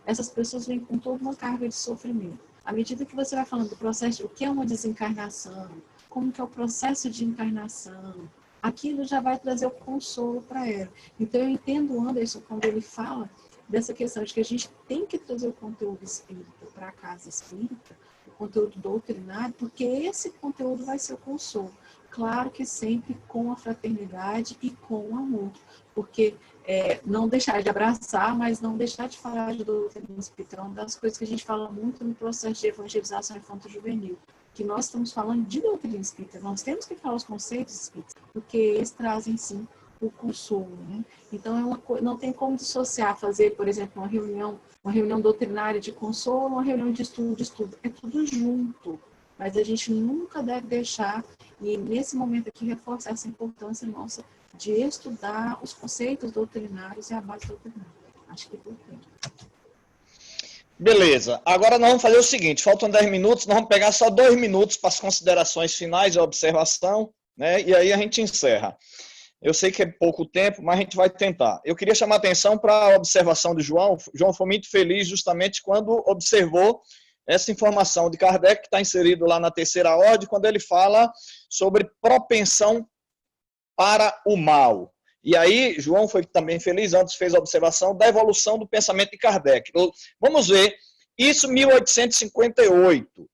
Essas pessoas vêm com toda uma carga de sofrimento. À medida que você vai falando do processo, o que é uma desencarnação, como que é o processo de encarnação, aquilo já vai trazer o consolo para ela. Então, eu entendo o Anderson quando ele fala dessa questão de que a gente tem que trazer o conteúdo espírita para a casa espírita, o conteúdo doutrinário, porque esse conteúdo vai ser o consolo. Claro que sempre com a fraternidade e com o amor, porque não deixar de abraçar, mas não deixar de falar de doutrina espírita. É uma das coisas que a gente fala muito no processo de evangelização infanto-juvenil, que nós estamos falando de doutrina espírita, nós temos que falar os conceitos espíritas, porque eles trazem, sim, o consolo, né? Então, não tem como dissociar, fazer, por exemplo, uma reunião doutrinária de consolo, uma reunião de estudo. É tudo junto. Mas a gente nunca deve deixar, e nesse momento aqui, reforçar essa importância nossa de estudar os conceitos doutrinários e a base doutrinária. Acho que é importante. Beleza. Agora nós vamos fazer o seguinte, faltam 10 minutos, nós vamos pegar só 2 minutos para as considerações finais e observação, né? E aí a gente encerra. Eu sei que é pouco tempo, mas a gente vai tentar. Eu queria chamar a atenção para a observação de João. João foi muito feliz justamente quando observou essa informação de Kardec, que está inserido lá na terceira ordem, quando ele fala sobre propensão para o mal. E aí, João foi também feliz, antes fez a observação da evolução do pensamento de Kardec. Vamos ver, isso em 1858.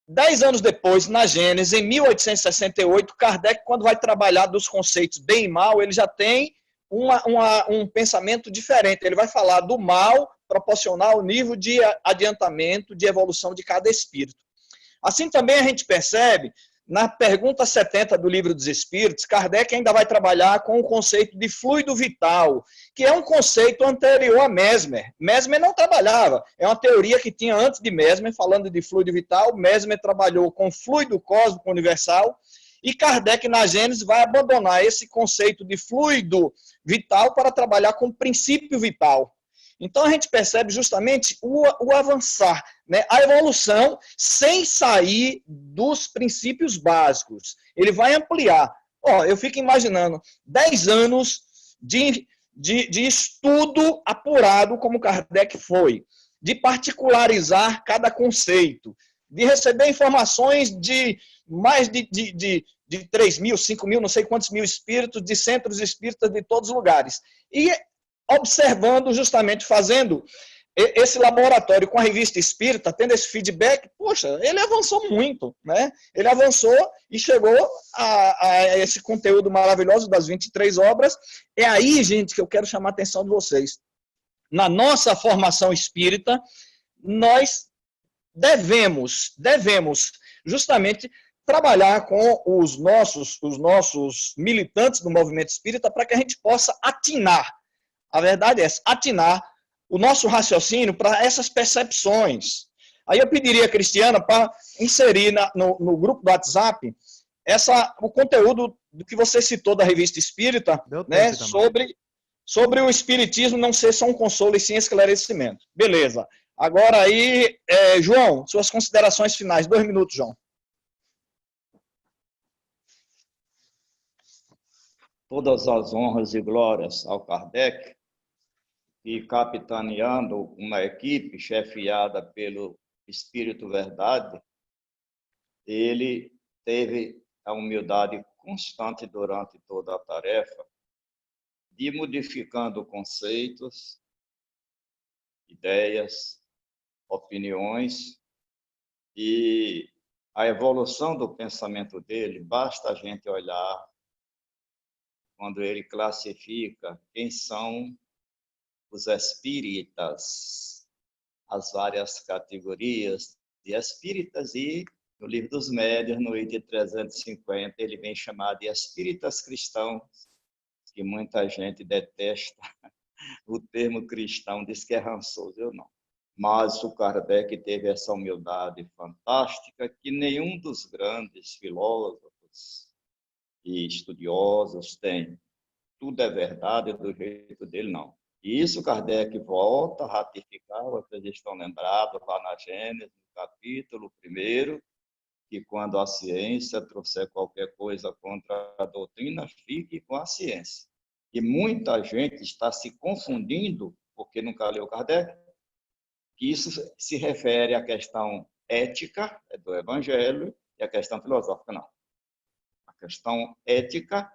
10 anos depois, na Gênese, em 1868, Kardec, quando vai trabalhar dos conceitos bem e mal, ele já tem um pensamento diferente. Ele vai falar do mal proporcional ao nível de adiantamento, de evolução de cada espírito. Assim também a gente percebe, na pergunta 70 do Livro dos Espíritos, Kardec ainda vai trabalhar com o conceito de fluido vital, que é um conceito anterior a Mesmer. Mesmer não trabalhava, é uma teoria que tinha antes de Mesmer, falando de fluido vital. Mesmer trabalhou com fluido cósmico universal, e Kardec, na Gênese, vai abandonar esse conceito de fluido vital para trabalhar com princípio vital. Então, a gente percebe justamente o avançar, né? A evolução sem sair dos princípios básicos. Ele vai ampliar. Eu fico imaginando 10 anos de estudo apurado, como Kardec foi, de particularizar cada conceito, de receber informações de mais de 3 mil, 5 mil, não sei quantos mil espíritos, de centros espíritas de todos os lugares. E observando, justamente fazendo esse laboratório com a revista Espírita, tendo esse feedback, poxa, ele avançou muito, né? Ele avançou e chegou a esse conteúdo maravilhoso das 23 obras. É aí, gente, que eu quero chamar a atenção de vocês. Na nossa formação espírita, nós devemos justamente trabalhar com os nossos militantes do movimento espírita para que a gente possa atinar. A verdade é essa, atinar o nosso raciocínio para essas percepções. Aí eu pediria a Cristiana para inserir no grupo do WhatsApp o conteúdo do que você citou da revista Espírita, né, sobre o Espiritismo não ser só um consolo e sim esclarecimento. Beleza. Agora aí, João, suas considerações finais. 2 minutos, João. Todas as honras e glórias ao Kardec, e capitaneando uma equipe chefiada pelo Espírito Verdade, ele teve a humildade constante durante toda a tarefa de ir modificando conceitos, ideias, opiniões, e a evolução do pensamento dele, basta a gente olhar quando ele classifica quem são os espíritas, as várias categorias de espíritas, e no Livro dos Médiuns, no item 350, ele vem chamar de espíritas cristãos, que muita gente detesta o termo cristão, diz que é rançoso, eu não. Mas o Kardec teve essa humildade fantástica que nenhum dos grandes filósofos e estudiosos tem. Tudo é verdade do jeito dele, não. E isso Kardec volta a ratificar, vocês estão lembrados lá na Gênesis, no capítulo 1, que quando a ciência trouxer qualquer coisa contra a doutrina, fique com a ciência. E muita gente está se confundindo, porque nunca leu Kardec, que isso se refere à questão ética do Evangelho e à questão filosófica, não. A questão ética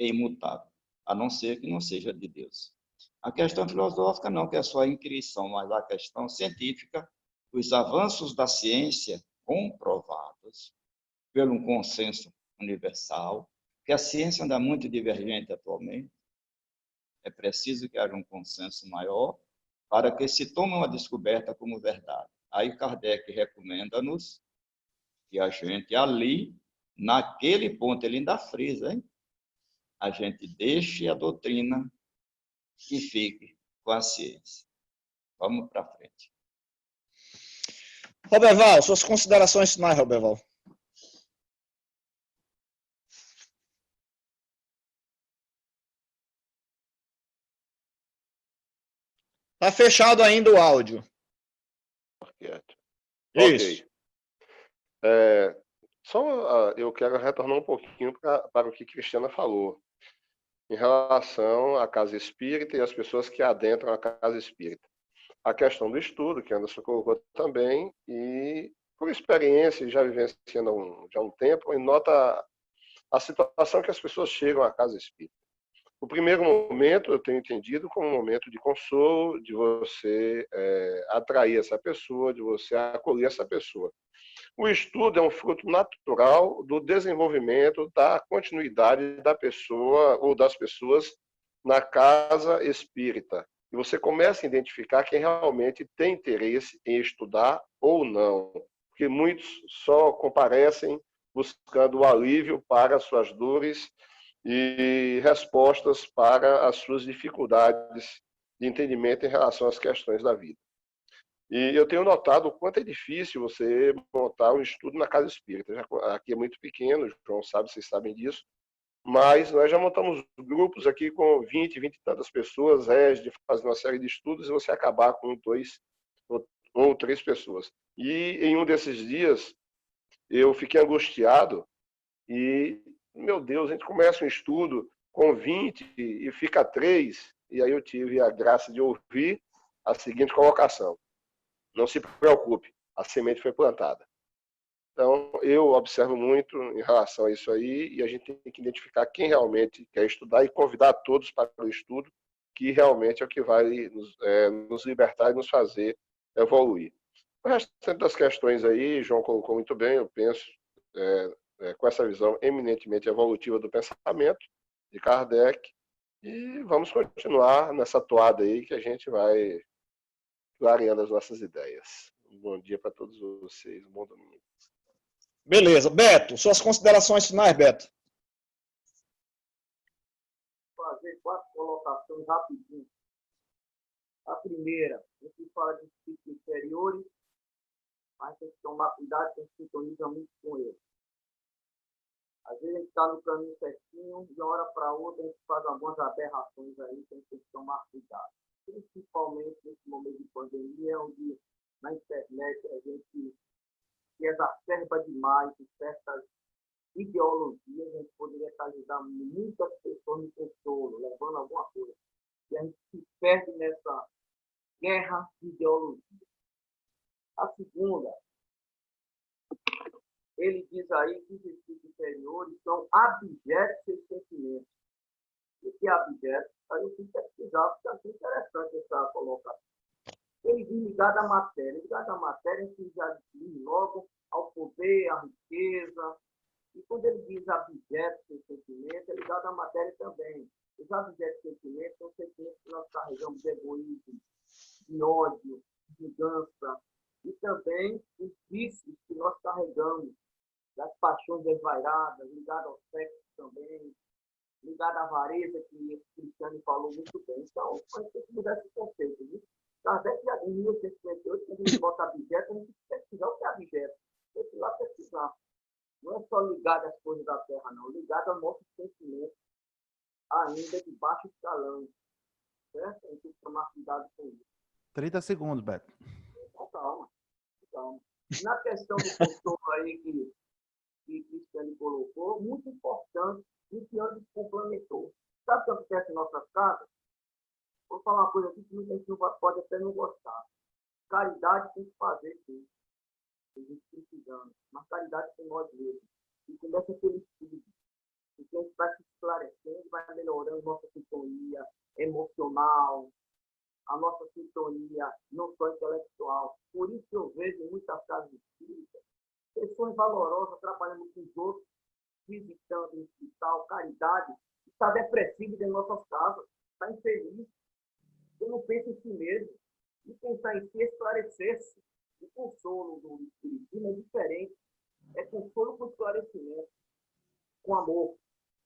é imutável, a não ser que não seja de Deus. A questão filosófica não, que é só a inquirição, mas a questão científica, os avanços da ciência comprovados pelo consenso universal, que a ciência anda muito divergente atualmente, é preciso que haja um consenso maior para que se tome uma descoberta como verdade. Aí Kardec recomenda-nos que a gente ali, naquele ponto, ele ainda frisa, hein? a gente deixe a doutrina e fique com a ciência. Vamos para frente. Roberval, suas considerações finais, Roberval. Tá fechado ainda o áudio. Isso. Ok. Só eu quero retornar um pouquinho para o que Cristiana falou, em relação à casa espírita e as pessoas que adentram a casa espírita. A questão do estudo, que Anderson colocou também, e por experiência, já vivenciando já há um tempo, e nota a situação que as pessoas chegam à casa espírita. O primeiro momento eu tenho entendido como um momento de consolo, de você atrair essa pessoa, de você acolher essa pessoa. O estudo é um fruto natural do desenvolvimento, da continuidade da pessoa ou das pessoas na casa espírita. E você começa a identificar quem realmente tem interesse em estudar ou não. Porque muitos só comparecem buscando o alívio para suas dores e respostas para as suas dificuldades de entendimento em relação às questões da vida. E eu tenho notado o quanto é difícil você montar um estudo na casa espírita. Aqui é muito pequeno, o João sabe, vocês sabem disso, mas nós já montamos grupos aqui com 20 e tantas pessoas, de fazer uma série de estudos e você acabar com 2 ou 3 pessoas. E em um desses dias, eu fiquei angustiado e, meu Deus, a gente começa um estudo com 20 e fica 3, e aí eu tive a graça de ouvir a seguinte colocação: não se preocupe, a semente foi plantada. Então, eu observo muito em relação a isso aí, e a gente tem que identificar quem realmente quer estudar e convidar todos para o estudo, que realmente é o que vai nos libertar e nos fazer evoluir. O restante das questões aí, João colocou muito bem, eu penso com essa visão eminentemente evolutiva do pensamento de Kardec, e vamos continuar nessa toada aí que a gente vai clareando as nossas ideias. Um bom dia para todos vocês, um bom domingo. Beleza. Beto, suas considerações finais, Beto. Vou fazer 4 colocações rapidinho. A primeira, a gente fala de espíritos inferiores, mas tem que tomar cuidado, que a gente sintoniza muito com eles. Às vezes a gente está no caminho certinho, de uma hora para outra a gente faz algumas aberrações aí, que a gente tem que tomar cuidado. Principalmente nesse momento de pandemia, onde na internet a gente se exacerba demais em certas ideologias, a gente poderia estar ajudando muitas pessoas no consolo, levando alguma coisa. E a gente se perde nessa guerra de ideologia. A segunda, ele diz aí que os espíritos inferiores são abjetos de sentimentos. O que é abjeto? Aí eu fui pesquisar, porque achei interessante essa colocação. Ele diz ligado à matéria. Ligado à matéria, a gente já diz logo ao poder, à riqueza. E quando ele diz abjeto de sentimento, é ligado à matéria também. Os abjetos de sentimento são sentimentos que nós carregamos de egoísmo, de ódio, de vingança. E também os vícios que nós carregamos, das paixões desvairadas, ligado ao sexo também, ligado à avareza, que o Cristiano falou muito bem. Então, a gente tem que mudar esse conceito. Viu? Kardec, em 1858, quando a gente bota abjeto, a gente tem que pesquisar o que é abjeto. Tem que ir lá pesquisar. Não é só ligado às coisas da terra, não. Ligado ao nosso sentimento, ainda de baixo escalão. Certo? A gente tem que tomar cuidado com isso. 30 segundos, Beto. Então, calma. Na questão do consolo aí que Cristiano colocou, muito importante, e que antes complementou. Sabe o que acontece em nossas casas? Vou falar uma coisa aqui que muita gente pode até não gostar. Caridade tem que fazer, sim. A gente precisando. Mas caridade com nós mesmos. E começa pelo estudo. Porque a gente vai se esclarecendo, vai melhorando nossa sintonia emocional, a nossa sintonia não só intelectual. Por isso que eu vejo em muitas casas espíritas pessoas valorosas trabalhando com os outros, visitando o hospital, caridade, está depressivo dentro de nossas casas, está infeliz. Eu não penso em si mesmo. E pensar em si, esclarecer-se. O consolo do espiritismo é diferente. É consolo com esclarecimento, com amor.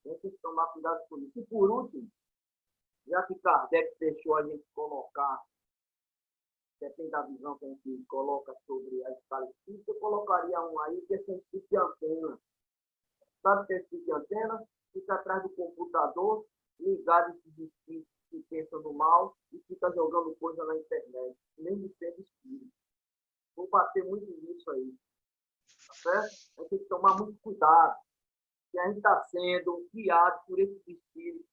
A gente tem que tomar cuidado com isso. E por último, já que Kardec deixou a gente colocar, depende da visão que a gente coloca sobre a escala espírita, eu colocaria um aí que é esse tipo de antena. Sabe que esse tipo de antena fica atrás do computador, ligado esses espíritos que pensam no mal e fica jogando coisa na internet, nem de ser espírito. Vou bater muito nisso aí. Tá certo? A gente tem que tomar muito cuidado. Que a gente está sendo guiado por esses espíritos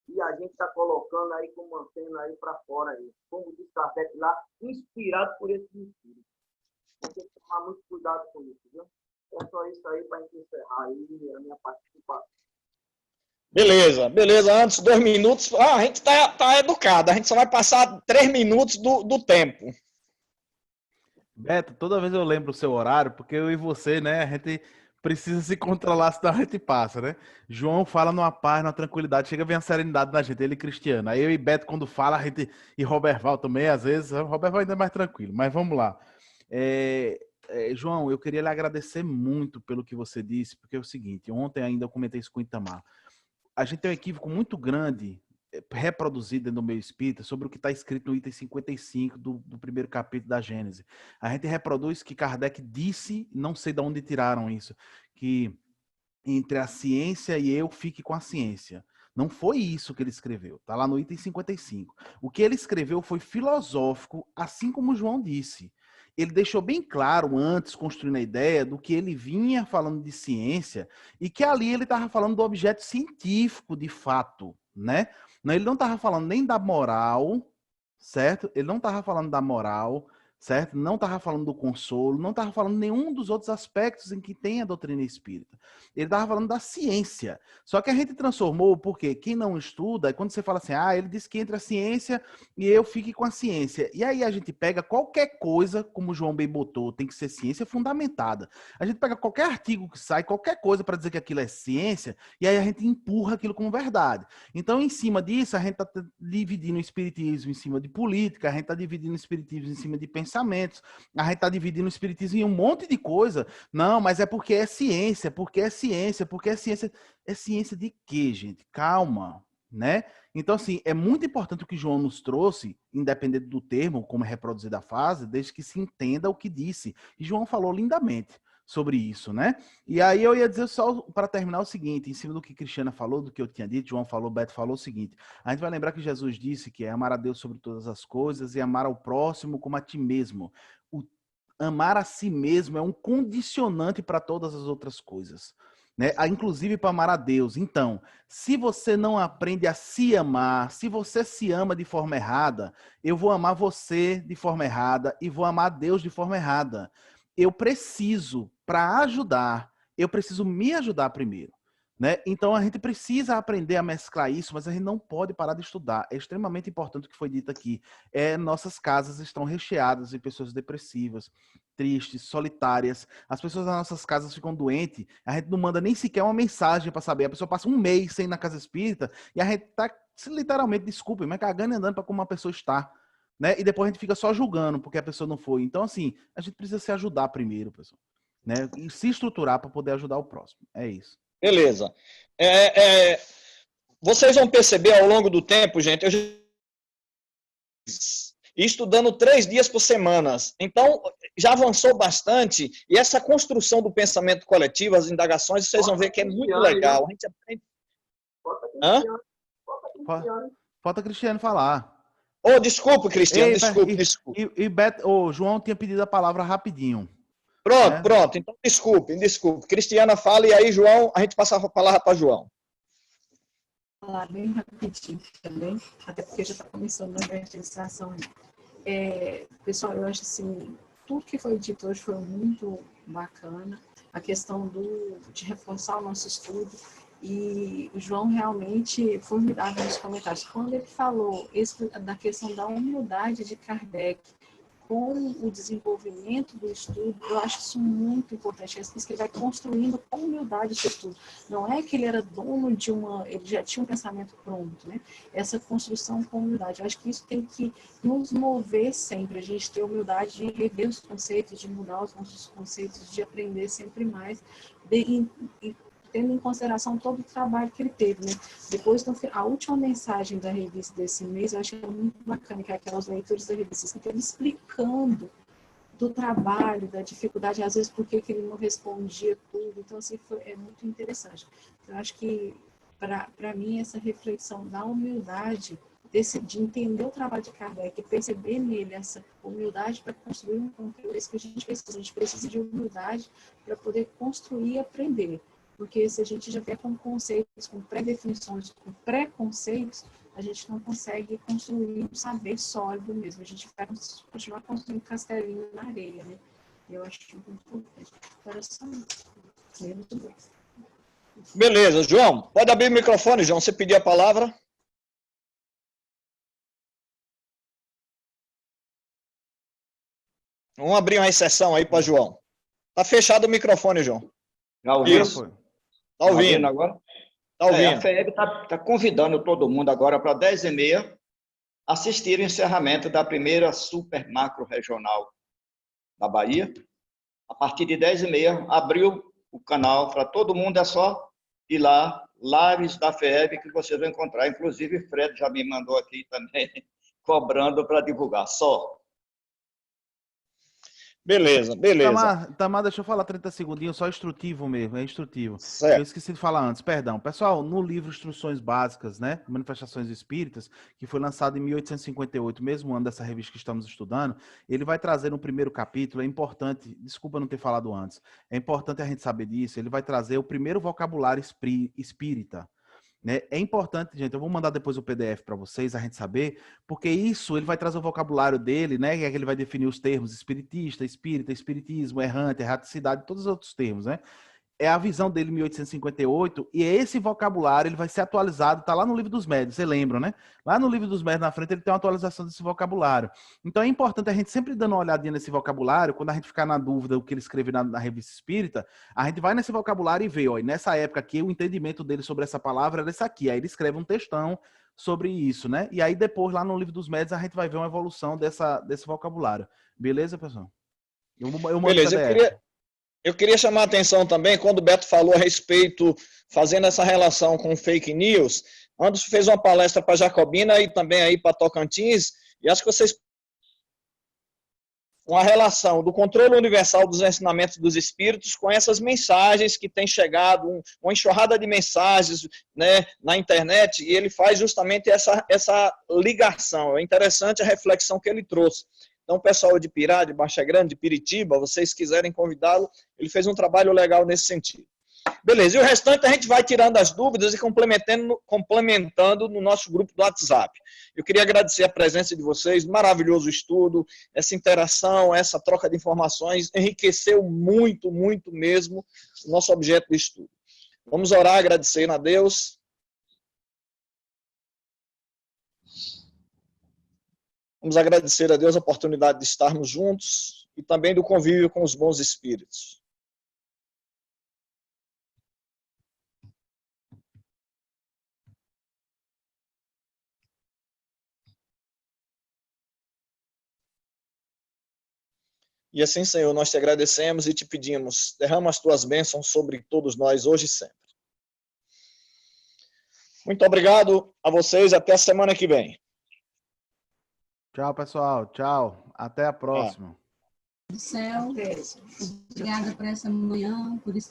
e a gente está colocando aí como antena aí para fora aí. Como diz Kardec lá, inspirado por esses espíritos. A gente tem que tomar muito cuidado com isso, viu? É só isso aí para a gente encerrar aí a minha participação. Beleza, beleza. Antes, 2 minutos. A gente tá educado. A gente só vai passar 3 minutos do tempo. Beto, toda vez eu lembro o seu horário, porque eu e você, né, a gente precisa se controlar, senão a gente passa, né? João fala numa paz, numa tranquilidade, chega a vir a serenidade na gente, ele cristiano. Aí eu e Beto, quando fala, a gente, e Roberval também, às vezes, o Roberval ainda é mais tranquilo, mas vamos lá. João, eu queria lhe agradecer muito pelo que você disse, porque é o seguinte, ontem ainda eu comentei isso com o Itamar. A gente tem um equívoco muito grande reproduzido no meio espírita sobre o que está escrito no item 55 do primeiro capítulo da Gênese. A gente reproduz que Kardec disse, não sei de onde tiraram isso, que entre a ciência e eu fique com a ciência. Não foi isso que ele escreveu, está lá no item 55. O que ele escreveu foi filosófico, assim como João disse. Ele deixou bem claro antes, construindo a ideia do que ele vinha falando de ciência e que ali ele estava falando do objeto científico de fato, né? Ele não estava falando nem da moral, certo? Ele não estava falando da moral, certo? Não estava falando do consolo, não estava falando nenhum dos outros aspectos em que tem a doutrina espírita. Ele estava falando da ciência. Só que a gente transformou, porque quem não estuda, quando você fala assim, ele disse que entre a ciência e eu fique com a ciência. E aí a gente pega qualquer coisa, como o João bem botou, tem que ser ciência fundamentada. A gente pega qualquer artigo que sai, qualquer coisa para dizer que aquilo é ciência, e aí a gente empurra aquilo como verdade. Então, em cima disso, a gente está dividindo o espiritismo em cima de política, a gente está dividindo o espiritismo em cima de pensamentos, a gente está dividindo o espiritismo em um monte de coisa. Não, mas é porque é ciência, porque é ciência, porque é ciência. É ciência de quê, gente? Calma, né? Então, assim, é muito importante o que João nos trouxe, independente do termo, como é reproduzida a frase, desde que se entenda o que disse. E João falou lindamente sobre isso, né? E aí eu ia dizer só para terminar o seguinte, em cima do que Cristiana falou, do que eu tinha dito, João falou, Beto falou o seguinte, a gente vai lembrar que Jesus disse que é amar a Deus sobre todas as coisas e amar ao próximo como a ti mesmo. O amar a si mesmo é um condicionante para todas as outras coisas, né? Inclusive para amar a Deus. Então, se você não aprende a se amar, se você se ama de forma errada, eu vou amar você de forma errada e vou amar a Deus de forma errada. Eu preciso, para ajudar, eu preciso me ajudar primeiro, né? Então a gente precisa aprender a mesclar isso, mas a gente não pode parar de estudar. É extremamente importante o que foi dito aqui. Nossas casas estão recheadas de pessoas depressivas, tristes, solitárias. As pessoas nas nossas casas ficam doentes, a gente não manda nem sequer uma mensagem para saber. A pessoa passa um mês sem ir na casa espírita e a gente tá literalmente, desculpe, mas cagando e andando para como uma pessoa está. Né? E depois a gente fica só julgando porque a pessoa não foi. Então, assim, a gente precisa se ajudar primeiro, pessoal. Né? E se estruturar para poder ajudar o próximo. É isso. Beleza. Vocês vão perceber ao longo do tempo, gente, eu estudando 3 dias por semana. Então, já avançou bastante. E essa construção do pensamento coletivo, as indagações, vocês vão ver que é muito legal. A gente aprende... Falta Cristiano falar. Desculpa, Cristiano, desculpa. E Beto, João tinha pedido a palavra rapidinho. Pronto. Então, desculpe. Cristiana fala e aí, João, a gente passa a palavra para João. Vou falar bem rapidinho também, até porque já está começando a evangelização. Pessoal, eu acho assim, tudo que foi dito hoje foi muito bacana. A questão de reforçar o nosso estudo. E o João realmente formidável nos comentários. Quando ele falou da questão da humildade de Kardec com o desenvolvimento do estudo, eu acho isso muito importante. Isso que ele vai construindo com humildade esse estudo. Não é que ele era dono ele já tinha um pensamento pronto, né? Essa construção com humildade. Eu acho que isso tem que nos mover sempre. A gente ter humildade de rever os conceitos, de mudar os nossos conceitos, de aprender sempre mais. tendo em consideração todo o trabalho que ele teve, né? Depois, a última mensagem da revista desse mês, eu achei muito bacana, que é aquelas leituras da revista, que ele explicando do trabalho, da dificuldade, às vezes, por que ele não respondia tudo. Então, assim, é muito interessante. Eu acho que, para mim, essa reflexão da humildade, de entender o trabalho de Kardec, perceber nele essa humildade para construir um conteúdo, é isso que a gente precisa de humildade para poder construir e aprender. Porque se a gente já vier com conceitos, com pré-definições, com preconceitos, a gente não consegue construir um saber sólido mesmo. A gente vai continuar construindo castelinho na areia, né? Eu acho muito importante. Agora só muito bem. Beleza, João. Pode abrir o microfone, João. Você pediu a palavra? Vamos abrir uma exceção aí para João. Tá fechado o microfone, João. Já ouviu? Isso. Tá ouvindo agora? Tá ouvindo. A FEB está convidando todo mundo agora para 10h30 assistir o encerramento da primeira super macro regional da Bahia. A partir de 10h30, abriu o canal para todo mundo, é só ir lá, lives da FEB, que vocês vão encontrar. Inclusive, Fred já me mandou aqui também, cobrando para divulgar. Só. Beleza. Tamar, deixa eu falar 30 segundinhos, só instrutivo mesmo, é instrutivo. Certo. Eu esqueci de falar antes, perdão. Pessoal, no livro Instruções Básicas, né, Manifestações Espíritas, que foi lançado em 1858, mesmo ano dessa revista que estamos estudando, ele vai trazer no primeiro capítulo, é importante, desculpa não ter falado antes, é importante a gente saber disso, ele vai trazer o primeiro vocabulário espírita. Né? É importante, gente, eu vou mandar depois o PDF para vocês, a gente saber, porque isso, ele vai trazer o vocabulário dele, né? Que ele vai definir os termos espiritista, espírita, espiritismo, errante, erraticidade, todos os outros termos, né? É a visão dele em 1858, e esse vocabulário ele vai ser atualizado, tá lá no Livro dos Médiuns, você lembra, né? Lá no Livro dos Médiuns, na frente, ele tem uma atualização desse vocabulário. Então é importante a gente sempre dando uma olhadinha nesse vocabulário, quando a gente ficar na dúvida do que ele escreve na Revista Espírita, a gente vai nesse vocabulário e vê, ó, e nessa época aqui, o entendimento dele sobre essa palavra era esse aqui, aí ele escreve um textão sobre isso, né? E aí depois, lá no Livro dos Médiuns, a gente vai ver uma evolução desse vocabulário. Beleza, pessoal? Eu mando Beleza, PDF. Eu queria chamar a atenção também, quando o Beto falou a respeito, fazendo essa relação com fake news, Anderson fez uma palestra para Jacobina e também aí para Tocantins, e acho que vocês... uma relação do controle universal dos ensinamentos dos espíritos com essas mensagens que têm chegado, uma enxurrada de mensagens, né, na internet, e ele faz justamente essa ligação. É interessante a reflexão que ele trouxe. Então, o pessoal de Pirá, de Baixa Grande, de Piritiba, vocês quiserem convidá-lo, ele fez um trabalho legal nesse sentido. Beleza, e o restante a gente vai tirando as dúvidas e complementando no nosso grupo do WhatsApp. Eu queria agradecer a presença de vocês, maravilhoso estudo, essa interação, essa troca de informações, enriqueceu muito, muito mesmo o nosso objeto de estudo. Vamos orar agradecendo a Deus. Vamos agradecer a Deus a oportunidade de estarmos juntos e também do convívio com os bons espíritos. E assim, Senhor, nós te agradecemos e te pedimos, derrama as tuas bênçãos sobre todos nós, hoje e sempre. Muito obrigado a vocês, até a semana que vem. Tchau, pessoal. Tchau. Até a próxima. Do céu, obrigada por essa manhã, por estar